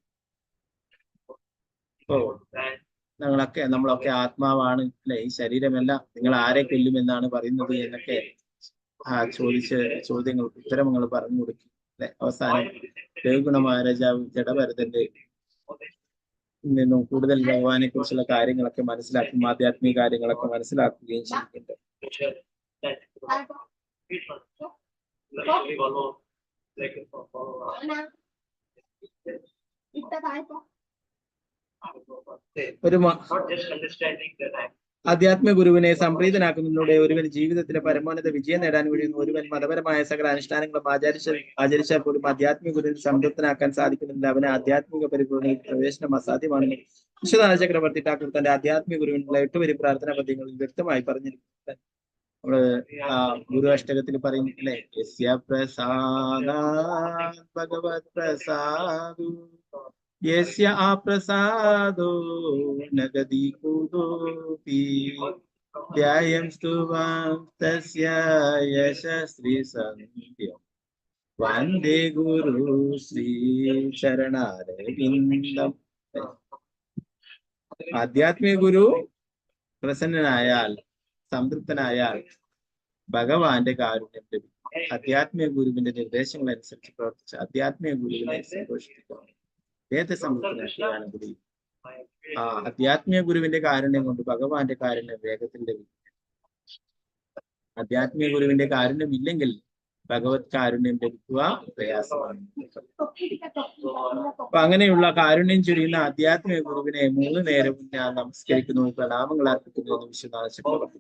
ഓ നമ്മളൊക്കെ ആത്മാവാണ് അല്ലെ, ഈ ശരീരമല്ല, നിങ്ങൾ ആരെ കൊല്ലുമെന്നാണ് പറയുന്നത് എന്നൊക്കെ ചോദിച്ച ചോദ്യങ്ങൾക്ക് ഉത്തരങ്ങൾ പറഞ്ഞു കൊടുക്കും അല്ലെ. അവസാനം രഘുഗുണ മഹാരാജാവ് ജഡഭരതന്റെ നിന്നും കൂടുതൽ ഭഗവാനെ കുറിച്ചുള്ള കാര്യങ്ങളൊക്കെ മനസ്സിലാക്കും, ആധ്യാത്മിക കാര്യങ്ങളൊക്കെ മനസ്സിലാക്കുകയും ചെയ്യുന്നുണ്ട്. ഒരു ആധ്യാത്മിക ഗുരുവിനെ സംപ്രീതനാക്കുന്നതിലൂടെ ഒരുവൻ ജീവിതത്തിലെ പരമോന്നത വിജയം നേടാൻ കഴിയുന്നു. ഒരുവൻ മതപരമായ സകല അനുഷ്ഠാനങ്ങളും ആചരിച്ചാൽ പോലും ആധ്യാത്മിക ഗുരുവിനെ സംതൃപ്തനാക്കാൻ സാധിക്കുന്നില്ല. അവന് ആധ്യാത്മിക പരിപൂർണ്ണയിൽ പ്രവേശനം അസാധ്യമാണെന്ന് വിശ്വനാഥ ചക്രവർത്തി ഠാക്കൂർ തന്റെ ആധ്യാത്മിക ഗുരുവിനുള്ള 8 വരി പ്രാർത്ഥനാ പദ്യങ്ങളിൽ വ്യക്തമായി പറഞ്ഞിരിക്കുന്നത് നമ്മള് ഗുരു അഷ്ടകത്തിൽ പറയുന്നില്ലേ, യസ്യ പ്രസാദാത് ഭഗവത് പ്രസാദു യസ്യ അപ്രസാദോ നഗതി കുതോപി ധ്യായം സ്തുവാം തസ്യ യശസ്രീ സന്ധ്യം വന്ദേ ഗുരു ശ്രീ ചരണാരവിന്ദം. ആധ്യാത്മിക ഗുരു പ്രസന്നനായാൽ, സംതൃപ്തനായാൽ ഭഗവാന്റെ കാരുണ്യം ലഭിക്കും. ആധ്യാത്മിക ഗുരുവിന്റെ നിർദ്ദേശങ്ങൾ അനുസരിച്ച് പ്രവർത്തിച്ച് ആധ്യാത്മിക ഗുരുവിനെ സന്തോഷിപ്പിക്കണം. അദ്ദേഹത്തെ സംതൃപ്തനാക്കിയാണ് ഗുരു. ആധ്യാത്മിക ഗുരുവിന്റെ കാരുണ്യം കൊണ്ട് ഭഗവാന്റെ കാരുണ്യം വേഗത്തിൽ ലഭിക്കും. ആധ്യാത്മിക ഗുരുവിന്റെ കാരുണ്യം ഇല്ലെങ്കിൽ ഭഗവത് കാരുണ്യം ലഭിക്കുക പ്രയാസമാണ്. അപ്പൊ അങ്ങനെയുള്ള കാരുണ്യം ചൊരിയുന്ന ആധ്യാത്മിക ഗുരുവിനെ 3 നേരവും ഞാൻ നമസ്കരിക്കുന്നു, പ്രണാമങ്ങൾ അർപ്പിക്കുന്നു എന്ന് വിശ്വനാഥ ചക്രവർത്തി.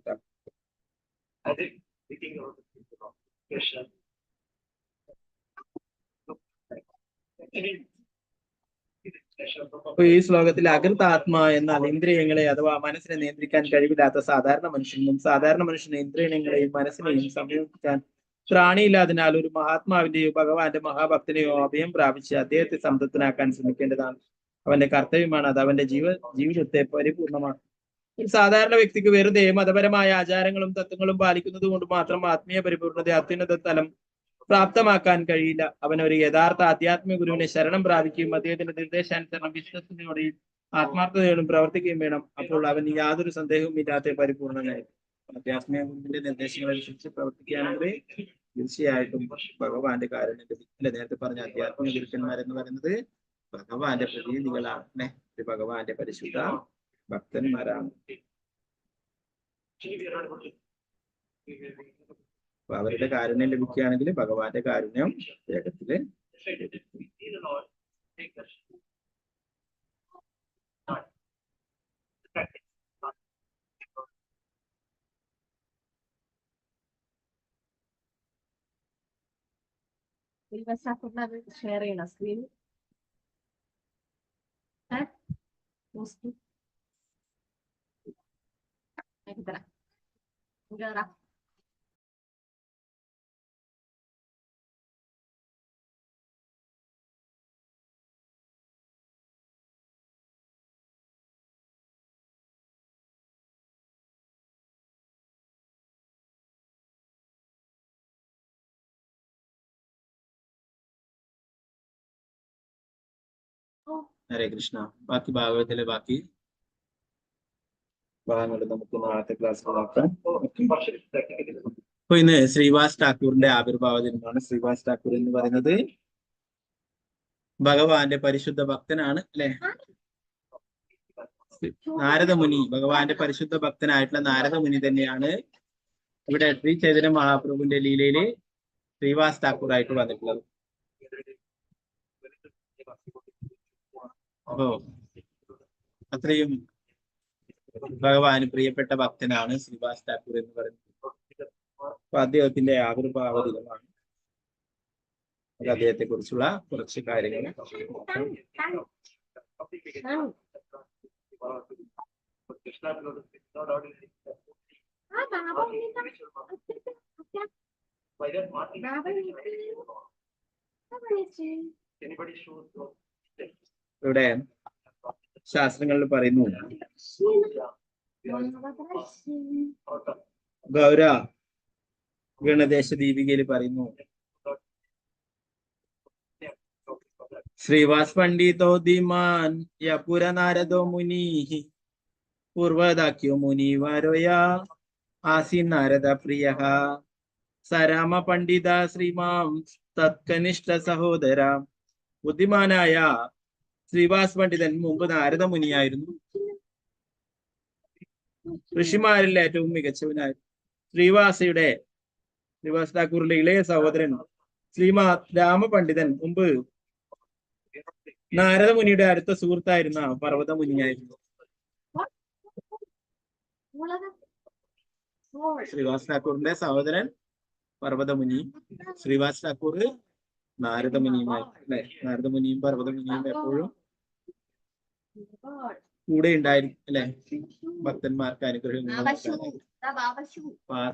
അപ്പൊ ഈ ശ്ലോകത്തിൽ അകൃതാത്മ എന്നാൽ ഇന്ദ്രിയങ്ങളെ അഥവാ മനസ്സിനെ നിയന്ത്രിക്കാൻ കഴിവില്ലാത്ത സാധാരണ മനുഷ്യനും സാധാരണ മനുഷ്യനെ ഇന്ദ്രിയങ്ങളെയും മനസ്സിനെയും സംയോജിക്കാൻ ത്രാണിയില്ലാതിനാൽ ഒരു മഹാത്മാവിന്റെയോ ഭഗവാന്റെ മഹാഭക്തനെയോ അഭയം പ്രാപിച്ച് അദ്ദേഹത്തെ സംതൃപ്തനാക്കാൻ ശ്രമിക്കേണ്ടതാണ്. അവന്റെ കർത്തവ്യമാണ്. അത് അവന്റെ ജീവിതത്തെ പരിപൂർണമാണ്. ഒരു സാധാരണ വ്യക്തിക്ക് വെറുതെ മതപരമായ ആചാരങ്ങളും തത്വങ്ങളും പാലിക്കുന്നത് കൊണ്ട് മാത്രം ആത്മീയ പരിപൂർണത അത്യുന്നത തലം പ്രാപ്തമാക്കാൻ കഴിയില്ല. അവൻ ഒരു യഥാർത്ഥ ആധ്യാത്മിക ഗുരുവിനെ ശരണം പ്രാപിക്കുകയും അദ്ദേഹത്തിന്റെ നിർദ്ദേശാനുസരണം വിശ്വസനയോടെയും ആത്മാർത്ഥതയോടും പ്രവർത്തിക്കുകയും വേണം. അപ്പോൾ അവൻ യാതൊരു സന്ദേഹവും ഇല്ലാത്ത പരിപൂർണനായി. ആധ്യാത്മിക ഗുരുവിന്റെ നിർദ്ദേശങ്ങൾ അനുസരിച്ച് പ്രവർത്തിക്കുകയാണെങ്കിൽ തീർച്ചയായിട്ടും ഭഗവാന്റെ കാരുണ്യം ലഭിക്കില്ല. നേരത്തെ പറഞ്ഞ ആധ്യാത്മിക ഗുരുക്കന്മാരെന്ന് പറയുന്നത് ഭഗവാന്റെ പ്രതിനിധികളാണ്, ഭഗവാന്റെ പരിശുദ്ധ ഭക്തന്മാരാണ്. അപ്പൊ അവരുടെ കാരുണ്യം ലഭിക്കുകയാണെങ്കിൽ ഭഗവാന്റെ കാരുണ്യം വേഗത്തില് ഷെയർ ചെയ്യണം സ്ക്രീൻ. ഹരേ കൃഷ്ണ. ബാക്കി ഭാഗവത്തിലെ ബാക്കി ഭാഗങ്ങൾ നമുക്ക് നാളത്തെ ക്ലാസ്സിൽ നോക്കാം. അപ്പൊ ഇന്ന് ശ്രീവാസ് ഠാക്കൂറിന്റെ ആവിർഭാവ ദിനമാണ്. ശ്രീവാസ് ഠാക്കൂർ എന്ന് പറയുന്നത് ഭഗവാന്റെ പരിശുദ്ധ ഭക്തനാണ് അല്ലെ. നാരദമുനി, ഭഗവാന്റെ പരിശുദ്ധ ഭക്തനായിട്ടുള്ള നാരദമുനി തന്നെയാണ് ഇവിടെ ശ്രീ ചൈതന്യ മഹാപ്രഭുവിന്റെ ലീലയില് ശ്രീവാസ് ഠാക്കൂർ ആയിട്ട് വന്നിട്ടുള്ളത്. അപ്പോ അത്രയും ഭഗവാന് പ്രിയപ്പെട്ട ഭക്തനാണ് ശ്രീവാസ് ഠാക്കൂർ എന്ന് പറയുന്നത്. അപ്പൊ അദ്ദേഹത്തിന്റെ ആവിർഭാവ ദിനമാണ്. അദ്ദേഹത്തെ കുറിച്ചുള്ള കുറച്ച് കാര്യങ്ങൾ ഇവിടെ ശാസ്ത്രങ്ങളിൽ പറയുന്നു. ഗൗര ഗണദേശ ദീപികയിൽ പറയുന്നു, ശ്രീവാസ് പണ്ഡിതോ ധീമാൻ യപുര നാരദോ മുനി പൂർവദാക്യോ മുനിവാരോയ ആസീൻ നാരദ പ്രിയ സരാമ പണ്ഡിത ശ്രീമാം തത്കനിഷ്ഠ സഹോദര. ബുദ്ധിമാനായ ശ്രീവാസ് പണ്ഡിതൻ മുമ്പ് നാരദ മുനിയായിരുന്നു. ഋഷിമാരിൽ ഏറ്റവും മികച്ചവനായിരുന്നു. ശ്രീവാസ് ഠാക്കൂറിന്റെ ഇളയ സഹോദരൻ ശ്രീമാ രാമപണ്ഡിതൻ മുമ്പ് നാരദ മുനിയുടെ അടുത്ത സുഹൃത്തായിരുന്ന പർവ്വത മുനിയായിരുന്നു. ശ്രീവാസ് ഠാക്കൂറിന്റെ സഹോദരൻ പർവ്വത മുനി, ശ്രീവാസ് ഠാക്കൂർ നാരദ മുനിയുമായി അല്ലെ. നാരദ മുനിയും പർവ്വത മുനിയും എപ്പോഴും കൂടെ ഉണ്ടായിരിക്കും അല്ലെ, ഭക്തന്മാർക്ക് അനുഗ്രഹം.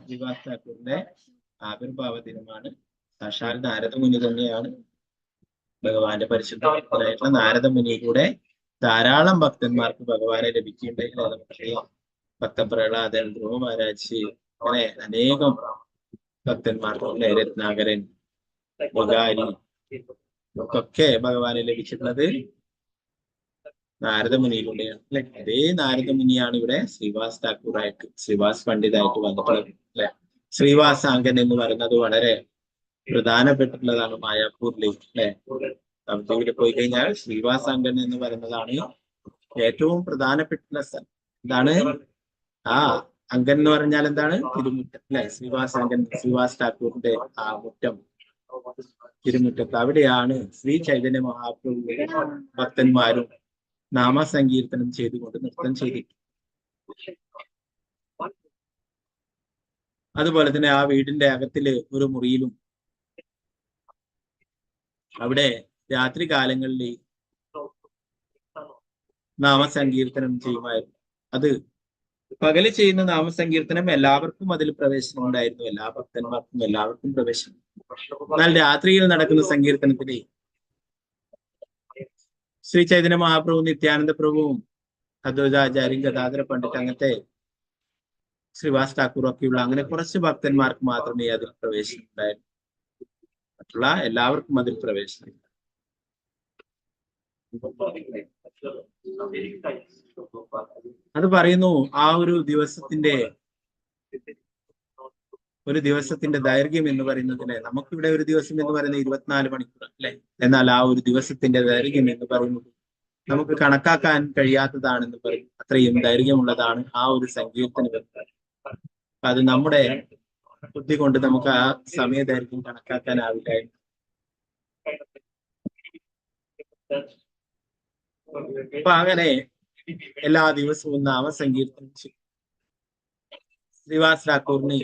ശ്രീവാസ് ഠാക്കൂറിന്റെ ആവിർഭാവ ദിനമാണ്. സാക്ഷാൽ നാരദ മുനി തന്നെയാണ് ഭഗവാന്റെ പരിശുദ്ധ ഭക്തനായിട്ടുള്ള നാരദ മുനിയിലൂടെ ധാരാളം ഭക്തന്മാർക്ക് ഭഗവാനെ ലഭിക്കുകയുണ്ടായി. നമുക്കറിയാം, ഭക്തപ്രഹ്ലാദൻ, ധ്രുവ മഹാരാജ്, അങ്ങനെ അനേകം ഭക്തന്മാർക്ക് രത്നാകരൻ, മുഖാരി ഒക്കെ ഭഗവാനെ ലഭിച്ചിട്ടുള്ളത് നാരദ മുനിയിലൂടെയാണ് അല്ലെ. അതേ നാരദ മുനിയാണ് ഇവിടെ ശ്രീവാസ് ഠാക്കൂറായിട്ട്, ശ്രീവാസ് പണ്ഡിതായിട്ട് വന്നിട്ടുള്ളത് അല്ലെ. ശ്രീവാസാങ്കൻ എന്ന് പറയുന്നത് വളരെ പ്രധാനപ്പെട്ടിട്ടുള്ളതാണ് മായാപൂരിൽ അല്ലെ. അവിടെ പോയി കഴിഞ്ഞാൽ ശ്രീവാസാങ്കൻ എന്ന് പറയുന്നതാണ് ഏറ്റവും പ്രധാനപ്പെട്ടുള്ള സ്ഥലം. എന്താണ് ആ അങ്കൻ എന്ന് പറഞ്ഞാൽ എന്താണ്? തിരുമുറ്റം അല്ലെ. ശ്രീവാസാങ്കൻ, ശ്രീവാസ് ഠാക്കൂറിന്റെ ആ മുറ്റം തിരുമുറ്റത്ത്, അവിടെയാണ് ശ്രീ ചൈതന്യ മഹാപ്രഭു ഭക്തന്മാരും നാമസങ്കീർത്തനം ചെയ്തുകൊണ്ട് നൃത്തം ചെയ്തിട്ടുണ്ട്. അതുപോലെ തന്നെ ആ വീടിന്റെ അകത്തില് ഒരു മുറിയിലും അവിടെ രാത്രി കാലങ്ങളിൽ നാമസങ്കീർത്തനം ചെയ്യുമായിരുന്നു. അത് പകല് ചെയ്യുന്ന നാമസങ്കീർത്തനം എല്ലാവർക്കും അതിൽ പ്രവേശനം ഉണ്ടായിരുന്നു, എല്ലാ ഭക്തന്മാർക്കും എല്ലാവർക്കും പ്രവേശനം. എന്നാൽ രാത്രിയിൽ നടക്കുന്ന സങ്കീർത്തനത്തില് ശ്രീ ചൈതന്യ മഹാപ്രഭു, നിത്യാനന്ദ പ്രഭുവും, അദ്വൈതാചാര്യൻ, ഗദാധര പണ്ഡിറ്റ്, അങ്ങനത്തെ ശ്രീവാസ് ഠാക്കൂർ ഒക്കെയുള്ള അങ്ങനെ കുറച്ച് ഭക്തന്മാർക്ക് മാത്രമേ അതിൽ പ്രവേശനം ഉണ്ടായിരുന്നു. മറ്റുള്ള എല്ലാവർക്കും അതിൽ പ്രവേശനം. അത് പറയുന്നു ആ ഒരു ദിവസത്തിന്റെ ദൈർഘ്യം എന്ന് പറയുന്നതിന്, നമുക്കിവിടെ ഒരു ദിവസം എന്ന് പറയുന്നത് 24 മണിക്കൂർ അല്ലെ. എന്നാൽ ആ ഒരു ദിവസത്തിന്റെ ദൈർഘ്യം എന്ന് പറയുന്നത് നമുക്ക് കണക്കാക്കാൻ കഴിയാത്തതാണെന്ന് പറയും. അത്രയും ദൈർഘ്യമുള്ളതാണ് ആ ഒരു സങ്കീർത്തനം. അത് നമ്മുടെ ബുദ്ധി കൊണ്ട് നമുക്ക് ആ സമയദൈർഘ്യം കണക്കാക്കാനാവില്ലായിരുന്നു. അപ്പൊ അങ്ങനെ എല്ലാ ദിവസവും നാമസങ്കീർത്തനം ചെയ്യും. ശ്രീവാസ് ഠാക്കൂറിന്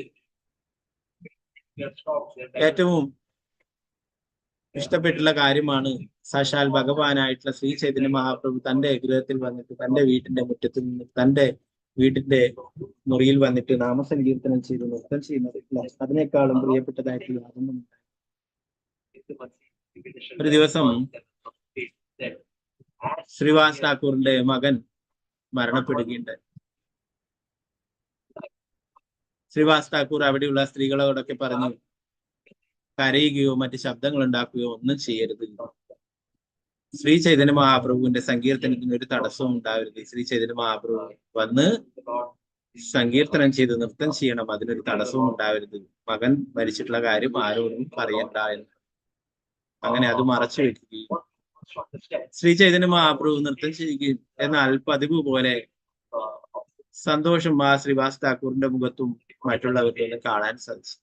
ഏറ്റവും ഇഷ്ടപ്പെട്ടുള്ള കാര്യമാണ് സാക്ഷാൽ ഭഗവാനായിട്ടുള്ള ശ്രീ ചൈതന്യ മഹാപ്രഭു തന്റെ ഗൃഹത്തിൽ വന്നിട്ട് തന്റെ വീട്ടിന്റെ മുറ്റത്ത് നിന്ന് തന്റെ വീട്ടിന്റെ മുറിയിൽ വന്നിട്ട് നാമസങ്കീർത്തനം ചെയ്ത് നൃത്തം ചെയ്യുന്നത്. അതിനേക്കാളും പ്രിയപ്പെട്ടതായിട്ടുള്ള അതൊന്നും. ഒരു ദിവസം ശ്രീവാസ് ഠാക്കൂറിന്റെ മകൻ മരണപ്പെടുകയുണ്ടായി. ശ്രീവാസ് ഠാക്കൂർ അവിടെയുള്ള സ്ത്രീകളോടൊക്കെ പറഞ്ഞു, കരയുകയോ മറ്റ് ശബ്ദങ്ങൾ ഉണ്ടാക്കുകയോ ഒന്നും ചെയ്യരുത്. ശ്രീ ചൈതന്യ മഹാപ്രഭുവിന്റെ സങ്കീർത്തനത്തിന് ഒരു തടസ്സവും ഉണ്ടാവരുത്. ശ്രീ ചൈതന്യ മഹാപ്രഭു വന്ന് സങ്കീർത്തനം ചെയ്ത് നൃത്തം ചെയ്യണം, അതിനൊരു തടസ്സവും ഉണ്ടാവരുത്. മകൻ മരിച്ചിട്ടുള്ള കാര്യം ആരോടും പറയണ്ട എന്ന്. അങ്ങനെ അത് മറച്ചു വെക്കുകയും ശ്രീ ചൈതന്യ മഹാപ്രഭു നൃത്തം ചെയ്യുകയും എന്നാൽ പതിവ് പോലെ സന്തോഷം ആ ശ്രീവാസ് ഠാക്കൂറിന്റെ മുഖത്തും മറ്റുള്ളവരുടെ ഒന്നും കാണാൻ സാധിച്ചു.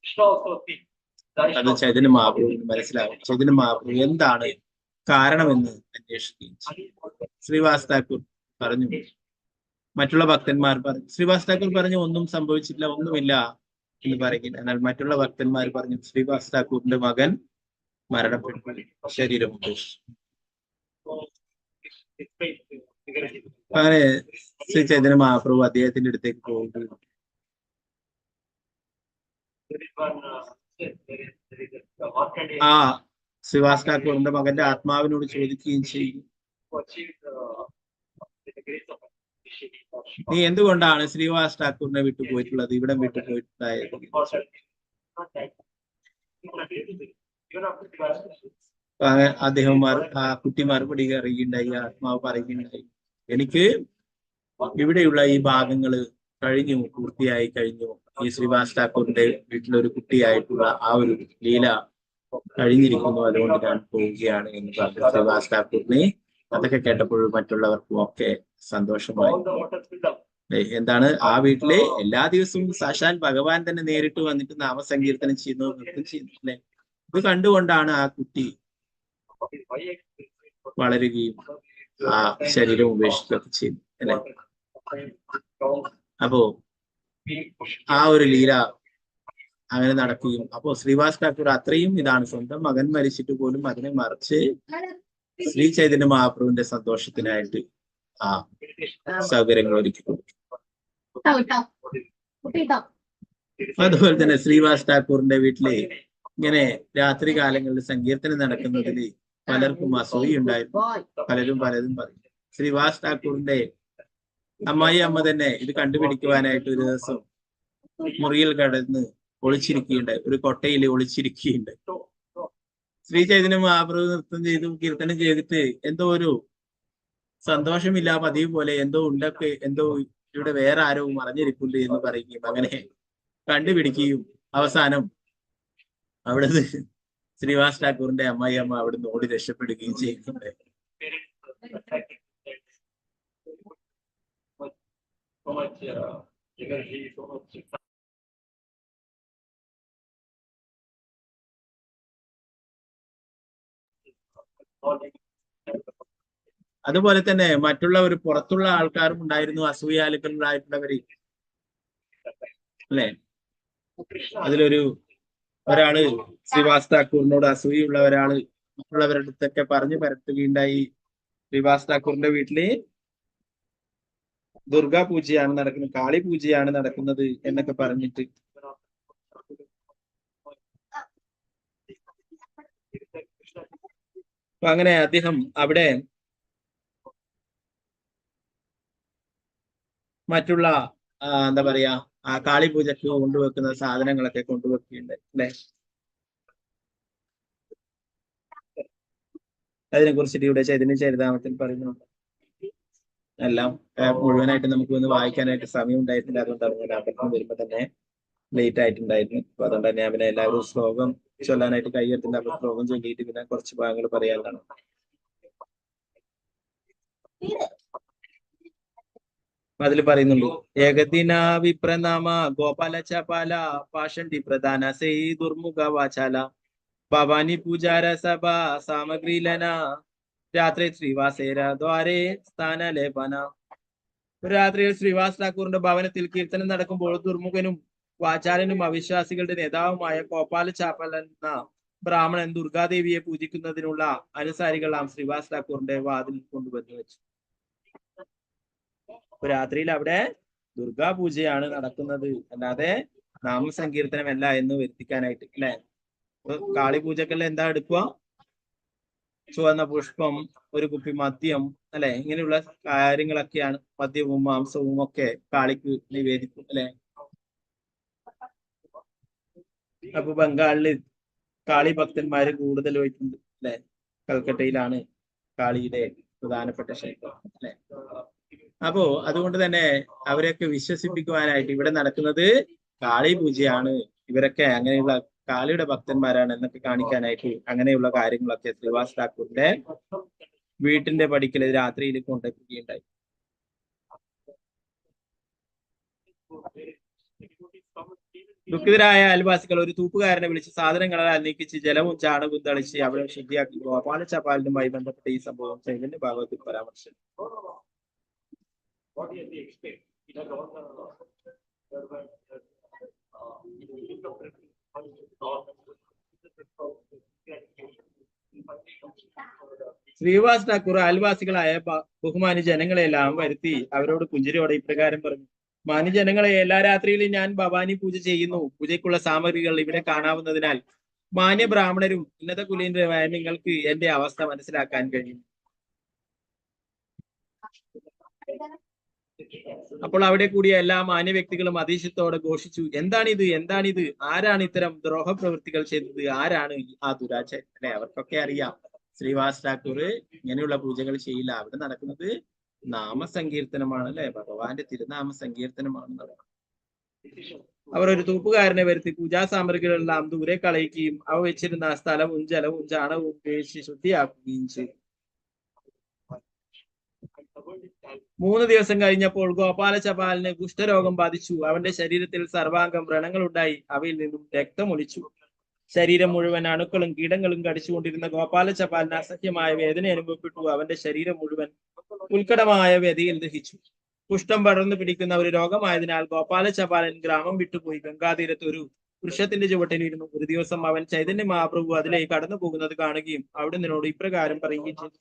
അത് ചൈതന്യ മഹാപ്രഭുവിന് മനസ്സിലാവും. ചൈതന്യ മഹാപ്രഭു എന്താണ് കാരണമെന്ന് അന്വേഷിക്കുകയും ശ്രീവാസ് ഠാക്കൂർ പറഞ്ഞു. മറ്റുള്ള ഭക്തന്മാർ പറഞ്ഞു, ശ്രീവാസ് ഠാക്കൂർ പറഞ്ഞു ഒന്നും സംഭവിച്ചിട്ടില്ല, ഒന്നുമില്ല എന്ന് പറയുകയും, എന്നാൽ മറ്റുള്ള ഭക്തന്മാർ പറഞ്ഞു ശ്രീവാസ് ഠാക്കൂറിന്റെ മകൻ മരണപ്പെട്ടു, ശരീരം ഉപേക്ഷിച്ചു. അങ്ങനെ ശ്രീ ചൈതന്യ മഹാപ്രഭു അദ്ദേഹത്തിന്റെ അടുത്തേക്ക് പോകുകയും ആ ശ്രീവാസ് ഠാക്കൂറിന്റെ മകന്റെ ആത്മാവിനോട് ചോദിക്കുകയും ചെയ്യും, നീ എന്തുകൊണ്ടാണ് ശ്രീവാസ് ഠാക്കൂറിനെ വിട്ടു പോയിട്ടുള്ളത്, ഇവിടം വിട്ടു പോയിട്ടുണ്ടായത്? അദ്ദേഹം ആ കുട്ടി മറുപടി അറിയുകയുണ്ടായി, ആത്മാവ് പറയുകയുണ്ടായി, എനിക്ക് ഇവിടെയുള്ള ഈ ഭാഗങ്ങള് കഴിഞ്ഞു, പൂർത്തിയായി കഴിഞ്ഞു. ഈ ശ്രീവാസ് ഠാക്കൂറിന്റെ വീട്ടിലൊരു കുട്ടിയായിട്ടുള്ള ആ ഒരു ലീല കഴിഞ്ഞിരിക്കുന്നു, അതുകൊണ്ട് ഞാൻ പോവുകയാണ് എന്ന് പറഞ്ഞു. ശ്രീവാസ് ഠാക്കൂറിനെ അതൊക്കെ കേട്ടപ്പോഴും മറ്റുള്ളവർക്കും ഒക്കെ സന്തോഷമായി. എന്താണ്, ആ വീട്ടിലെ എല്ലാ ദിവസവും സാക്ഷാൽ ഭഗവാൻ തന്നെ നേരിട്ട് വന്നിട്ട് നാമസങ്കീർത്തനം ചെയ്യുന്നു, നൃത്തം ചെയ്യുന്നു അല്ലെ. ഇത് കണ്ടുകൊണ്ടാണ് ആ കുട്ടി വളരുകയും ആ ശരീരം ഉപേക്ഷിക്കുകയൊക്കെ ചെയ്യുന്നു അല്ലെ. അപ്പോ ആ ഒരു ലീല അങ്ങനെ നടക്കുകയും, അപ്പോ ശ്രീവാസ് ഠാക്കൂർ അത്രയും ഇതാണ്, സ്വന്തം മകൻ മരിച്ചിട്ട് പോലും അതിനെ മറിച്ച് ശ്രീ ചൈതന്യ മഹാപ്രഭുവിന്റെ സന്തോഷത്തിനായിട്ട് ആ സൗകര്യങ്ങൾ ഒരുക്കി കൊടുക്കും. അതുപോലെ തന്നെ ശ്രീവാസ് ഠാക്കൂറിന്റെ വീട്ടില് ഇങ്ങനെ രാത്രി കാലങ്ങളിൽ സങ്കീർത്തനം നടക്കുന്നതിൽ പലർക്കും അസൂയുണ്ടായിരുന്നു. പലരും പലതും പറയും. ശ്രീവാസ് ഠാക്കൂറിന്റെ അമ്മായി അമ്മ തന്നെ ഇത് കണ്ടുപിടിക്കുവാനായിട്ട് ഒരു ദിവസം മുറിയിൽ കടന്ന് ഒളിച്ചിരിക്കുകയുണ്ടായി, ഒരു കൊട്ടയിൽ ഒളിച്ചിരിക്കുകയുണ്ടായി. ശ്രീ ചൈതന്യ മഹാപ്രഭു നൃത്തം ചെയ്തു കീർത്തനം ചെയ്തിട്ട് എന്തോ ഒരു സന്തോഷമില്ല, പതിവ് പോലെ എന്തോ ഉണ്ടൊക്കെ, എന്തോ ഇവിടെ വേറെ ആരോ മറിഞ്ഞിരിപ്പുണ്ട് എന്ന് പറയുകയും അങ്ങനെ കണ്ടുപിടിക്കുകയും അവസാനം അവിടുന്ന് ശ്രീവാസ് ഠാക്കൂറിന്റെ അമ്മായി അമ്മ അവിടുന്ന് ഓടി രക്ഷപ്പെടുകയും ചെയ്യുന്നുണ്ട്. അതുപോലെ തന്നെ മറ്റുള്ളവർ പുറത്തുള്ള ആൾക്കാരും ഉണ്ടായിരുന്നു, അസൂയാലുക്കളായിട്ടുള്ളവര് അല്ലെ. ഒരാള് ശ്രീവാസ് ഠാക്കൂറിനോട് അസൂയുള്ള ഒരാള് മറ്റുള്ളവരുടെ അടുത്തൊക്കെ പറഞ്ഞു പരത്തുകയുണ്ടായി, ശ്രീവാസ് ഠാക്കൂറിന്റെ വീട്ടില് ദുർഗാ പൂജയാണ് നടക്കുന്നത്, കാളി പൂജയാണ് നടക്കുന്നത് എന്നൊക്കെ പറഞ്ഞിട്ട് അപ്പൊ അങ്ങനെ അദ്ദേഹം അവിടെ മറ്റുള്ള എന്താ പറയാ ആ കാളി പൂജക്ക് കൊണ്ടുവെക്കുന്ന സാധനങ്ങളൊക്കെ കൊണ്ടുവെക്കുകയുണ്ടായി അല്ലെ. അതിനെ കുറിച്ചിട്ട് ഇവിടെ ചൈതന്യ ചരിതാമത്തിൽ പറയുന്നുണ്ട്. എല്ലാം മുഴുവനായിട്ട് നമുക്ക് ഒന്ന് വായിക്കാനായിട്ട് സമയം ഉണ്ടായിരുന്നില്ല, അതുകൊണ്ടാണ് ഞാൻ അപ്പുറത്ത് വരുമ്പോ തന്നെ ലേറ്റ് ആയിട്ടുണ്ടായിരുന്നു. അപ്പൊ അതുകൊണ്ട് തന്നെ അവനെ എല്ലാവരും ശ്ലോകം ചൊല്ലാനായിട്ട് കൈയ്യെടുത്തിട്ട് അപ്പൊ ശ്ലോകം ചൊല്ലിയിട്ട് പിന്നെ കുറച്ച് ഭാഗങ്ങൾ പറയാനാണ്. അതിൽ പറയുന്നുള്ളൂ ഏകദിന വിപ്രനാമ ഗോപാല ചപാല പാഷണ്ഡി പ്രധാന സേ ദുർമുഖ വാചാല ഭവാനി പൂജാര സഭ സാമഗ്രിലന രാത്രി ശ്രീവാസേര ദ്വാരേ സ്ഥാനലേപന. ഒരു രാത്രിയിൽ ശ്രീവാസ് ഠാക്കൂറിന്റെ ഭവനത്തിൽ കീർത്തനം നടക്കുമ്പോൾ ദുർമുഖനും വാചാലനും അവിശ്വാസികളുടെ നേതാവുമായ ഗോപാല ചാപ്പൽ എന്ന ബ്രാഹ്മണൻ ദുർഗാദേവിയെ പൂജിക്കുന്നതിനുള്ള അനുസാരികളാം ശ്രീവാസ് ഠാക്കൂറിന്റെ വാതിൽ കൊണ്ടുവന്നു വെച്ചു. രാത്രിയിൽ അവിടെ ദുർഗാ പൂജയാണ് നടക്കുന്നത്, അല്ലാതെ നാമസങ്കീർത്തനമല്ല എന്ന് വരുത്തിക്കാനായിട്ട് അല്ലെ. കാളി പൂജക്കെല്ലാം എന്താ എടുക്കുക? ചുവന്ന പുഷ്പം, ഒരു കുപ്പി മദ്യം അല്ലെ, ഇങ്ങനെയുള്ള കാര്യങ്ങളൊക്കെയാണ്. മദ്യവും മാംസവും ഒക്കെ കാളിക്ക് നിവേദിക്കും അല്ലെ. അപ്പൊ ബംഗാളില് കാളി ഭക്തന്മാര് കൂടുതലായിട്ടുണ്ട് അല്ലെ. കൽക്കട്ടയിലാണ് കാളിയുടെ പ്രധാനപ്പെട്ട ക്ഷേത്രം അല്ലെ. അപ്പോ അതുകൊണ്ട് തന്നെ അവരെയൊക്കെ വിശ്വസിപ്പിക്കുവാനായിട്ട് ഇവിടെ നടക്കുന്നത് കാളി പൂജയാണ്, ഇവരൊക്കെ അങ്ങനെയുള്ള കാളിയുടെ ഭക്തന്മാരാണ് എന്നൊക്കെ കാണിക്കാനായിട്ട് അങ്ങനെയുള്ള കാര്യങ്ങളൊക്കെ ശ്രീവാസ് ഠാക്കൂറിന്റെ വീട്ടിന്റെ പടിക്കൽ രാത്രിയിൽ കൊണ്ടെത്തുകയുണ്ടായി. ദുഃഖിതരായ അയൽവാസികൾ ഒരു തൂപ്പുകാരനെ വിളിച്ച് സാധനങ്ങളെല്ലാം നീക്കിച്ച് ജലവും ചാണകവും തളിച്ച് അവിടെ ശുദ്ധിയാക്കി. ഗോപാല ചപാലിനുമായി ബന്ധപ്പെട്ട ഈ സംഭവം ചൈതന്യ ഭാഗവത്തിൽ പരാമർശിച്ചു. ശ്രീവാസ് ഠാക്കൂർ അയൽവാസികളായ ബഹുമാനി ജനങ്ങളെല്ലാം വരുത്തി അവരോട് പുഞ്ചിരിയോടെ ഇപ്രകാരം പറഞ്ഞു: മാന്യജനങ്ങളെ, എല്ലാ രാത്രിയിലും ഞാൻ ഭവാനി പൂജ ചെയ്യുന്നു. പൂജയ്ക്കുള്ള സാമഗ്രികൾ ഇവിടെ കാണാവുന്നതിനാൽ മാന്യ ബ്രാഹ്മണരും ഉന്നത കുലീനരുമായ നിങ്ങൾക്ക് എന്റെ അവസ്ഥ മനസ്സിലാക്കാൻ കഴിയും. അപ്പോൾ അവിടെ കൂടിയ എല്ലാ മാന്യ വ്യക്തികളും അതീശത്തോടെ ഘോഷിച്ചു: എന്താണിത്, എന്താണിത്? ആരാണ് ഇത്തരം ദ്രോഹപ്രവൃത്തികൾ ചെയ്തത്? ആരാണ് ആ ദുരാചാരൻ? അല്ലെ, അവർക്കൊക്കെ അറിയാം ശ്രീവാസ് ഠാക്കൂർ ഇങ്ങനെയുള്ള പൂജകൾ ചെയ്യില്ല. അവിടെ നടക്കുന്നത് നാമസങ്കീർത്തനമാണ് അല്ലെ, ഭഗവാന്റെ തിരുനാമ സങ്കീർത്തനമാണ്. അവർ ഒരു തൂപ്പുകാരനെ വരുത്തി പൂജാ സാമഗ്രികളെല്ലാം ദൂരെ കളയുകയും അവ വെച്ചിരുന്ന സ്ഥലവും ജലവും ചാണകവും ഉപയോഗിച്ച് ശുദ്ധിയാക്കുകയും ചെയ്തു. 3 ദിവസം കഴിഞ്ഞപ്പോൾ ഗോപാല ചപാലിന് കുഷ്ഠരോഗം ബാധിച്ചു. അവന്റെ ശരീരത്തിൽ സർവാംഗം വ്രണങ്ങൾ ഉണ്ടായി, അവയിൽ നിന്നും രക്തമൊലിച്ചു. ശരീരം മുഴുവൻ അണുക്കളും കീടങ്ങളും കടിച്ചുകൊണ്ടിരുന്ന ഗോപാല ചപാലിന് അസഹ്യമായ വേദന അനുഭവപ്പെട്ടു. അവന്റെ ശരീരം മുഴുവൻ ഉത്കടമായ വ്യതയിൽ ദഹിച്ചു. കുഷ്ഠം പടർന്നു പിടിക്കുന്ന ഒരു രോഗമായതിനാൽ ഗോപാല ചപാലൻ ഗ്രാമം വിട്ടുപോയി ഗംഗാതീരത്ത് ഒരു വൃക്ഷത്തിന്റെ ചുവട്ടിലിരുന്നു. ഒരു ദിവസം അവൻ ചൈതന്യ മഹാപ്രഭു അതിലേക്ക് കടന്നു പോകുന്നത് കാണുകയും അവിടെ നിന്നോട് ഇപ്രകാരം പറയുകയും ചെയ്തു: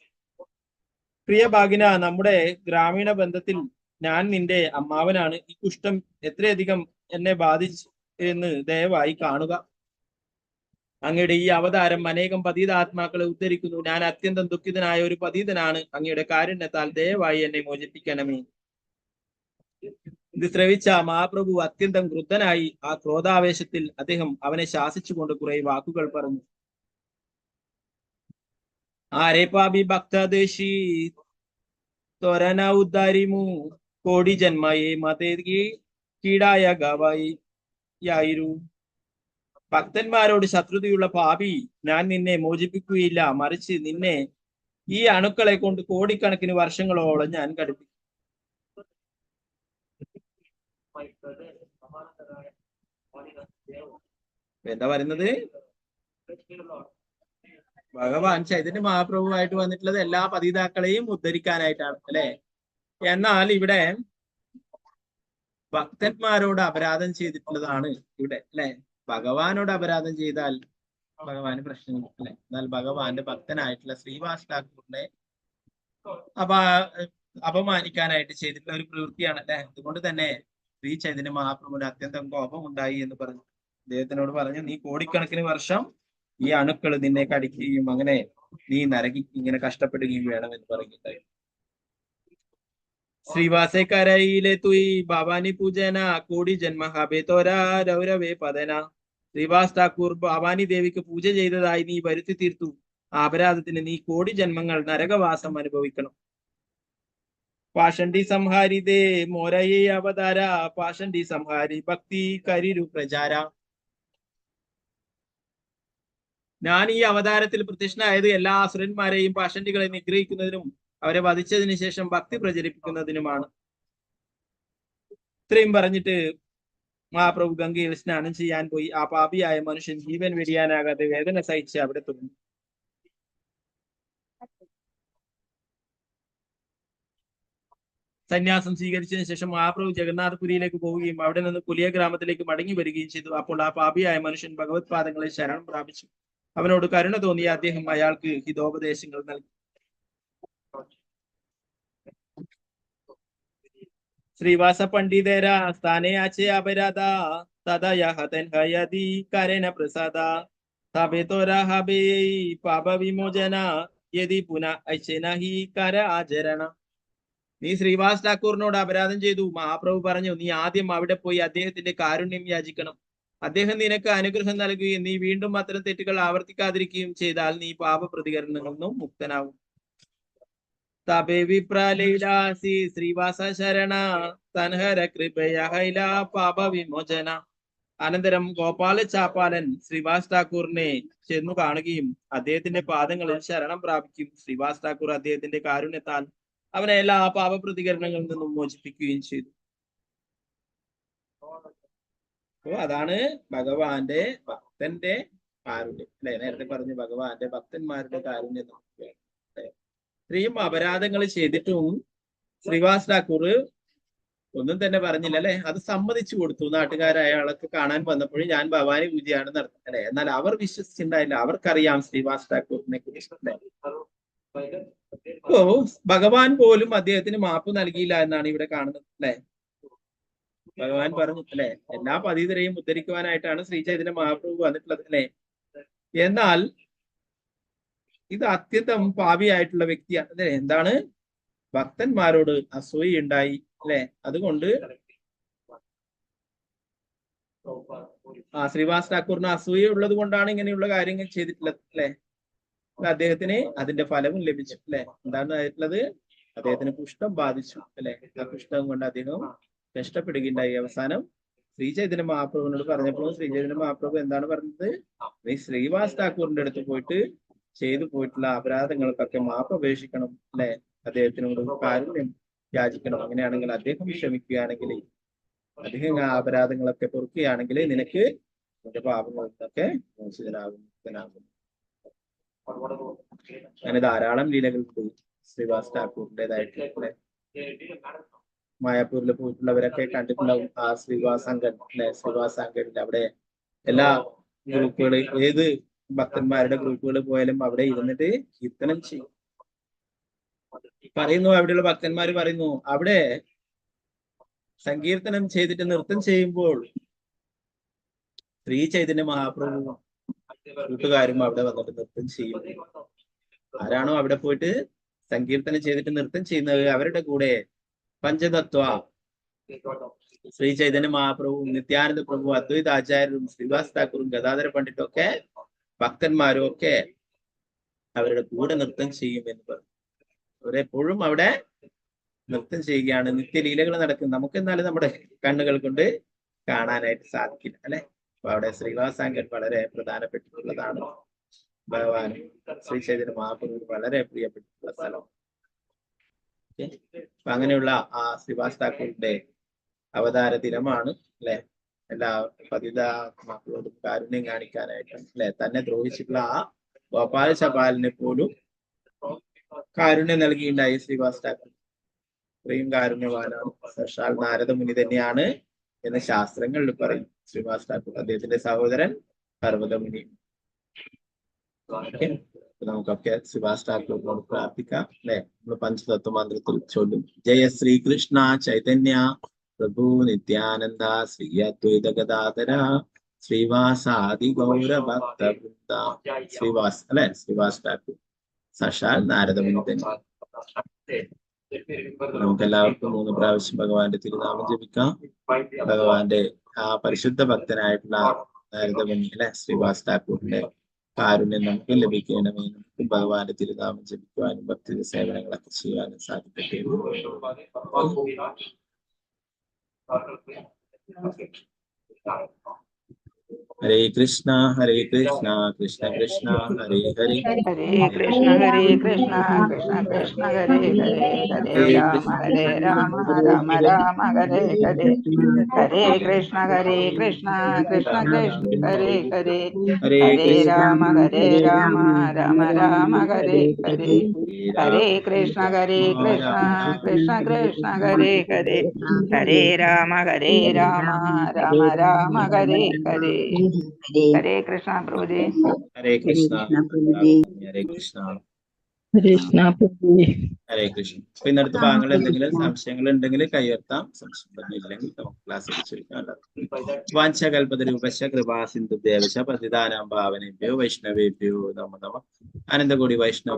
പ്രിയ ഭാഗിന, നമ്മുടെ ഗ്രാമീണ ബന്ധത്തിൽ ഞാൻ നിന്റെ അമ്മാവനാണ്. ഈ കുഷ്ഠം എത്രയധികം എന്നെ ബാധിച്ചു എന്ന് ദയവായി കാണുക. അങ്ങയുടെ ഈ അവതാരം അനേകം പതീതാത്മാക്കളെ ഉദ്ധരിക്കുന്നു. ഞാൻ അത്യന്തം ദുഃഖിതനായ ഒരു പതീതനാണ്. അങ്ങയുടെ കാരുണ്യത്താൽ ദയവായി എന്നെ മോചിപ്പിക്കണമേ. ഇത് ശ്രവിച്ച മഹാപ്രഭു അത്യന്തം ക്രുദ്ധനായി. ആ ക്രോധാവേശത്തിൽ അദ്ദേഹം അവനെ ശാസിച്ചുകൊണ്ട് കുറെ വാക്കുകൾ പറഞ്ഞു. ആരെ പാപി ഭക്തദേശി ത്വരന ഉദ്ധാരിമു കോടി ജന്മയെ മതേകി കീടായ ഗവായി യായിരു. ഭക്തന്മാരോട് ശത്രുതയുള്ള പാപി, ഞാൻ നിന്നെ മോചിപ്പിക്കുകയില്ല, മറിച്ച് നിന്നെ ഈ അണുക്കളെ കൊണ്ട് കോടിക്കണക്കിന് വർഷങ്ങളോളം ഞാൻ കടുപ്പിക്കും. എന്താ പറയുന്നത്? ഭഗവാൻ ചൈതന്യ മഹാപ്രഭുവായിട്ട് വന്നിട്ടുള്ളത് എല്ലാ പതിതാക്കളെയും ഉദ്ധരിക്കാനായിട്ടാണ് അല്ലെ. എന്നാൽ ഇവിടെ ഭക്തന്മാരോട് അപരാധം ചെയ്തിട്ടുള്ളതാണ് ഇവിടെ അല്ലെ. ഭഗവാനോട് അപരാധം ചെയ്താൽ ഭഗവാന് പ്രശ്നമില്ല അല്ലെ. എന്നാൽ ഭഗവാന്റെ ഭക്തനായിട്ടുള്ള ശ്രീവാസ് ഠാക്കൂറിനെ അപമാനിക്കാനായിട്ട് ചെയ്തിട്ടുള്ള ഒരു പ്രവൃത്തിയാണ് അല്ലെ. അതുകൊണ്ട് തന്നെ ശ്രീ ചൈതന്യ മഹാപ്രഭുവിന് അത്യന്തം കോപമുണ്ടായി എന്ന് പറഞ്ഞു. അദ്ദേഹത്തിനോട് പറഞ്ഞു: നീ കോടിക്കണക്കിന് വർഷം ഈ അണുക്കൾ നിന്നെ കടിക്കുകയും അങ്ങനെ നീ നരകി ഇങ്ങനെ കഷ്ടപ്പെടുകയും വേണമെന്ന് പറയുന്നുണ്ടായി. ശ്രീവാസേക്കാരയിലെ തുയി ഭവാനി പൂജന കോടി ജന്മ ഹബേതോര രൗരവേ പതന. ശ്രീവാസ് ഠാക്കൂർ ഭവാനി ദേവിക്ക് പൂജ ചെയ്തതായി നീ വരുത്തി തീർത്തു. ആ അപരാധത്തിന് നീ കോടി ജന്മങ്ങൾ നരകവാസം അനുഭവിക്കണം. പാഷണ്ഡി സംഹാരി ദേ മോരയെ അവതാര പാഷണ്ഡി സംഹാരി ഭക്തി കരിരു പ്രചാര. ഞാൻ ഈ അവതാരത്തിൽ പ്രത്യക്ഷനായത് എല്ലാ അസുരന്മാരെയും പാഷണ്ഡികളെ നിഗ്രഹിക്കുന്നതിനും അവരെ വധിച്ചതിന് ശേഷം ഭക്തി പ്രചരിപ്പിക്കുന്നതിനുമാണ്. ഇത്രയും പറഞ്ഞിട്ട് മഹാപ്രഭു ഗംഗയിൽ സ്നാനം ചെയ്യാൻ പോയി. ആ പാപിയായ മനുഷ്യൻ ജീവൻ വെടിയാനാകാതെ വേദന സഹിച്ച് അവിടെ തുടങ്ങി. സന്യാസം സ്വീകരിച്ചതിന് ശേഷം മഹാപ്രഭു ജഗന്നാഥപുരിയിലേക്ക് പോവുകയും അവിടെ നിന്ന് പുലിയ ഗ്രാമത്തിലേക്ക് മടങ്ങി വരികയും ചെയ്തു. അപ്പോൾ ആ പാപിയായ മനുഷ്യൻ ഭഗവത് പാദങ്ങളെ ശരണം പ്രാപിച്ചു. അവനോട് കരുണ തോന്നിയ അദ്ദേഹം അയാൾക്ക് ഹിതോപദേശങ്ങൾ നൽകി. ശ്രീവാസ പണ്ഡിതര സ്ഥാനേ ആചേ അപരാധ തദയഹതൻ ഹയതി കരന പ്രസാദ തബേതോരഹബേ പാപ വിമോചന യതി പുന ഐശനഹി കര ആചരണ. നീ ശ്രീവാസ് ഠാക്കൂറിനോട് അപരാധം ചെയ്തു. മഹാപ്രഭു പറഞ്ഞു, നീ ആദ്യം അവിടെ പോയി അദ്ദേഹത്തിന്റെ കാരുണ്യം യാചിക്കണം. അദ്ദേഹം നിനക്ക് അനുഗ്രഹം നൽകുകയും നീ വീണ്ടും അത്തരം തെറ്റുകൾ ആവർത്തിക്കാതിരിക്കുകയും ചെയ്താൽ നീ പാപ പ്രതികരണങ്ങളിൽ നിന്നും മുക്തനാവും. തബേ വിപ്രലീലാസി ശ്രീവാസ ശരണ തൻഹര കൃപയഹൈല പാപ വിമോചന. അനന്തരം ഗോപാല ചാപ്പാലൻ ശ്രീവാസ് ഠാക്കൂറിനെ ചെന്നു കാണുകയും അദ്ദേഹത്തിന്റെ പാദങ്ങളിൽ ശരണം പ്രാപിക്കും. ശ്രീവാസ് ഠാക്കൂർ അദ്ദേഹത്തിന്റെ കാരുണ്യത്താൽ അവനെ എല്ലാ പാപ പ്രതികരണങ്ങളിൽ നിന്നും മോചിപ്പിക്കുകയും ചെയ്തു. അപ്പോ അതാണ് ഭഗവാന്റെ ഭക്തന്റെ കാരുണ്യം അല്ലെ. നേരത്തെ പറഞ്ഞു ഭഗവാന്റെ ഭക്തന്മാരുടെ കാരുണ്യം നമുക്ക് വേണം. ഇത്രയും അപരാധങ്ങൾ ചെയ്തിട്ടും ശ്രീവാസ് ഠാക്കൂർ ഒന്നും തന്നെ പറഞ്ഞില്ല അല്ലെ. അത് സമ്മതിച്ചു കൊടുത്തു. നാട്ടുകാരായ ആളൊക്കെ കാണാൻ വന്നപ്പോഴും ഞാൻ ഭവാനി പൂജയാണ് നടത്തുന്നത് അല്ലെ. എന്നാൽ അവർ വിശ്വസിച്ചിട്ടുണ്ടായില്ല. അവർക്കറിയാം ശ്രീവാസ് ഠാക്കൂറിനെ കുറിച്ച്. അപ്പോ ഭഗവാൻ പോലും അദ്ദേഹത്തിന് മാപ്പ് നൽകിയില്ല എന്നാണ് ഇവിടെ കാണുന്നത് അല്ലെ. ഭഗവാൻ പറഞ്ഞു അല്ലെ, എല്ലാ പതിതരെയും ഉദ്ധരിക്കുവാനായിട്ടാണ് ശ്രീ ചൈതന്യ മഹാപ്രഭു വന്നിട്ടുള്ളത് അല്ലെ. എന്നാൽ ഇത് അത്യന്തം പാപിയായിട്ടുള്ള വ്യക്തിയാണ് അല്ലെ. എന്താണ്? ഭക്തന്മാരോട് അസൂയ ഉണ്ടായി അല്ലെ. അതുകൊണ്ട് ശ്രീവാസ് ഠാക്കൂറിന് അസൂയ ഉള്ളത് കൊണ്ടാണ് ഇങ്ങനെയുള്ള കാര്യങ്ങൾ ചെയ്തിട്ടുള്ളത് അല്ലെ. അദ്ദേഹത്തിന് അതിന്റെ ഫലവും ലഭിച്ചു അല്ലെ. എന്താണ് ആയിട്ടുള്ളത്? അദ്ദേഹത്തിന് കുഷ്ഠം ബാധിച്ചു അല്ലെ. ആ കുഷ്ഠം കൊണ്ട് അദ്ദേഹം കഷ്ടപ്പെടുകയുണ്ടായി. അവസാനം ശ്രീ ചൈതന്യ മഹാപ്രഭുവിനോട് പറഞ്ഞപ്പോൾ ശ്രീ ചൈതന്യ മഹാപ്രഭു എന്താണ് പറഞ്ഞത്? നീ ശ്രീവാസ് ഠാക്കൂറിന്റെ അടുത്ത് പോയിട്ട് ചെയ്തു പോയിട്ടുള്ള അപരാധങ്ങൾക്കൊക്കെ മാപ്പ് അപേക്ഷിക്കണം അല്ലെ. അദ്ദേഹത്തിനോട് കാരുണ്യം യാചിക്കണം. അങ്ങനെയാണെങ്കിൽ അദ്ദേഹം ക്ഷമിക്കുകയാണെങ്കിൽ, അദ്ദേഹം ആ അപരാധങ്ങളൊക്കെ പൊറുക്കുകയാണെങ്കിൽ നിനക്ക് നിന്റെ പാപങ്ങളൊക്കെ മോചിതനാകും, മുക്തനാകും. അങ്ങനെ ധാരാളം ലീലകളുണ്ട് ശ്രീവാസ് ഠാക്കൂറിൻ്റെതായിട്ട്. മായാപൂരിൽ പോയിട്ടുള്ളവരൊക്കെ കണ്ടിട്ടുണ്ടാവും ആ ശ്രീവാസ് അംഗൻ അല്ലെ. ശ്രീവാസ് അംഗനിൽ അവിടെ എല്ലാ ഗ്രൂപ്പുകള്, ഏത് ഭക്തന്മാരുടെ ഗ്രൂപ്പുകൾ പോയാലും അവിടെ ഇരുന്നിട്ട് കീർത്തനം ചെയ്യും. പറയുന്നു, അവിടെയുള്ള ഭക്തന്മാര് പറയുന്നു, അവിടെ സങ്കീർത്തനം ചെയ്തിട്ട് നൃത്തം ചെയ്യുമ്പോൾ ശ്രീ ചൈതന്യ മഹാപ്രഭു കൂട്ടുകാരും അവിടെ വന്നിട്ട് നൃത്തം ചെയ്യും. ആരാണോ അവിടെ പോയിട്ട് സങ്കീർത്തനം ചെയ്തിട്ട് നൃത്തം ചെയ്യുന്നത് അവരുടെ കൂടെ പഞ്ചതത്വ ശ്രീ ചൈതന്യ മഹാപ്രഭുവും നിത്യാനന്ദ പ്രഭു, അദ്വൈത ആചാര്യരും ശ്രീവാസ് ഠാക്കൂറും ഗദാധര പണ്ഡിറ്റും ഒക്കെ ഭക്തന്മാരും ഒക്കെ അവരുടെ കൂടെ നൃത്തം ചെയ്യും എന്ന് പറഞ്ഞു. അവരെപ്പോഴും അവിടെ നൃത്തം ചെയ്യുകയാണ്, നിത്യലീലകൾ നടക്കും. നമുക്ക് എന്നാലും നമ്മുടെ കണ്ണുകൾ കൊണ്ട് കാണാനായിട്ട് സാധിക്കില്ല അല്ലെ. അപ്പൊ അവിടെ ശ്രീവാസാങ്കൻ വളരെ പ്രധാനപ്പെട്ടിട്ടുള്ളതാണ്. ഭഗവാനും ശ്രീ ചൈതന്യ മഹാപ്രഭു വളരെ പ്രിയപ്പെട്ടിട്ടുള്ള സ്ഥലം. അപ്പൊ അങ്ങനെയുള്ള ആ ശ്രീവാസ് ഠാക്കൂറിന്റെ അവതാര ദിനമാണ് അല്ലെ. എല്ലാ പതിതാത്മാക്കളോടും കാരുണ്യം കാണിക്കാനായിട്ടും അല്ലെ, തന്നെ ദ്രോഹിച്ചിട്ടുള്ള ആ ഗോപാല ചപാലിനെ പോലും കാരുണ്യം നൽകിയിട്ടുണ്ടായി ശ്രീവാസ് ഠാക്കൂർ. ഇത്രയും കാരുണ്യവാനാണ്. സാക്ഷാൽ നാരദമുനി തന്നെയാണ് എന്ന് ശാസ്ത്രങ്ങളിൽ പറയും ശ്രീവാസ് ഠാക്കൂർ. അദ്ദേഹത്തിന്റെ സഹോദരൻ പർവ്വതമുനി. നമുക്കൊക്കെ ശ്രീവാസ് ഠാക്കൂറിനോട് പ്രാർത്ഥിക്കാം അല്ലെ. നമ്മൾ പഞ്ചതത്വ മന്ത്രത്തിൽ ചൊല്ലും: ജയ ശ്രീകൃഷ്ണ ചൈതന്യ പ്രഭു നിത്യാനന്ദ ശ്രീ അദ്വൈത ഗദാധര ശ്രീവാസാദി ഗൗര ഭക്ത വൃന്ദ. ശ്രീവാസ് അല്ലെ, ശ്രീവാസ് ഠാക്കൂർ സാക്ഷാൽ നാരദമുനി തന്നെ. നമുക്ക് എല്ലാവർക്കും 3 പ്രാവശ്യം ഭഗവാന്റെ തിരുനാമം ജപിക്കാം. ഭഗവാന്റെ ആ പരിശുദ്ധ ഭക്തനായിട്ടുള്ള നാരദമുനി അല്ലെ ശ്രീവാസ് ഠാക്കൂറിന്റെ കാരുണ്യം നമുക്ക് ലഭിക്കണമേ. നമുക്ക് ഭഗവാന്റെ തിരുനാമം ജപിക്കുവാനും ഭക്തി സേവനങ്ങളൊക്കെ ചെയ്യാനും സാധിക്കട്ടെ. ഹരേ കൃഷ്ണ കൃഷ്ണ കൃഷ്ണ ഹരേ ഹരേ ഹരേ കൃഷ്ണ കൃഷ്ണ കൃഷ്ണ ഹരേ ഹരേ ഹരേ രാമ രാമ രാമ ഹരേ ഹരേ ഹരേ കൃഷ്ണ കൃഷ്ണ കൃഷ്ണ ഹരേ ഹരേ ഹരേ രാമ രാമ രാമ ഹരേ ഹരേ ഹരേ കൃഷ്ണ കൃഷ്ണ കൃഷ്ണ ഹരേ ഹരേ ഹരേ രാമ രാമ രാമ ഹരേ ഹരേ. ഹരേ കൃഷ്ണ പ്രഭുജി. ഹരേ കൃഷ്ണ പ്രഭുജി. ഹരേ കൃഷ്ണ കൃഷ്ണ പ്രഭുജി. ഹരേ കൃഷ്ണ. അപ്പൊ ഇന്നടുത്ത ഭാഗങ്ങൾ എന്തെങ്കിലും സംശയങ്ങൾ ഉണ്ടെങ്കിൽ കയ്യുയർത്താം. സംശയം ഇല്ലെങ്കിൽ നമുക്ക് ക്ലാസ് അടിച്ചിരിക്കാം. വാഞ്ചകൽപതരൂപശ കൃപാ സിന്ധു ദേവശ പതിതാനാം ഭാവനേഭ്യോ വൈഷ്ണവേഭ്യോ നമോ നമഃ. അനന്തകോടി വൈഷ്ണവ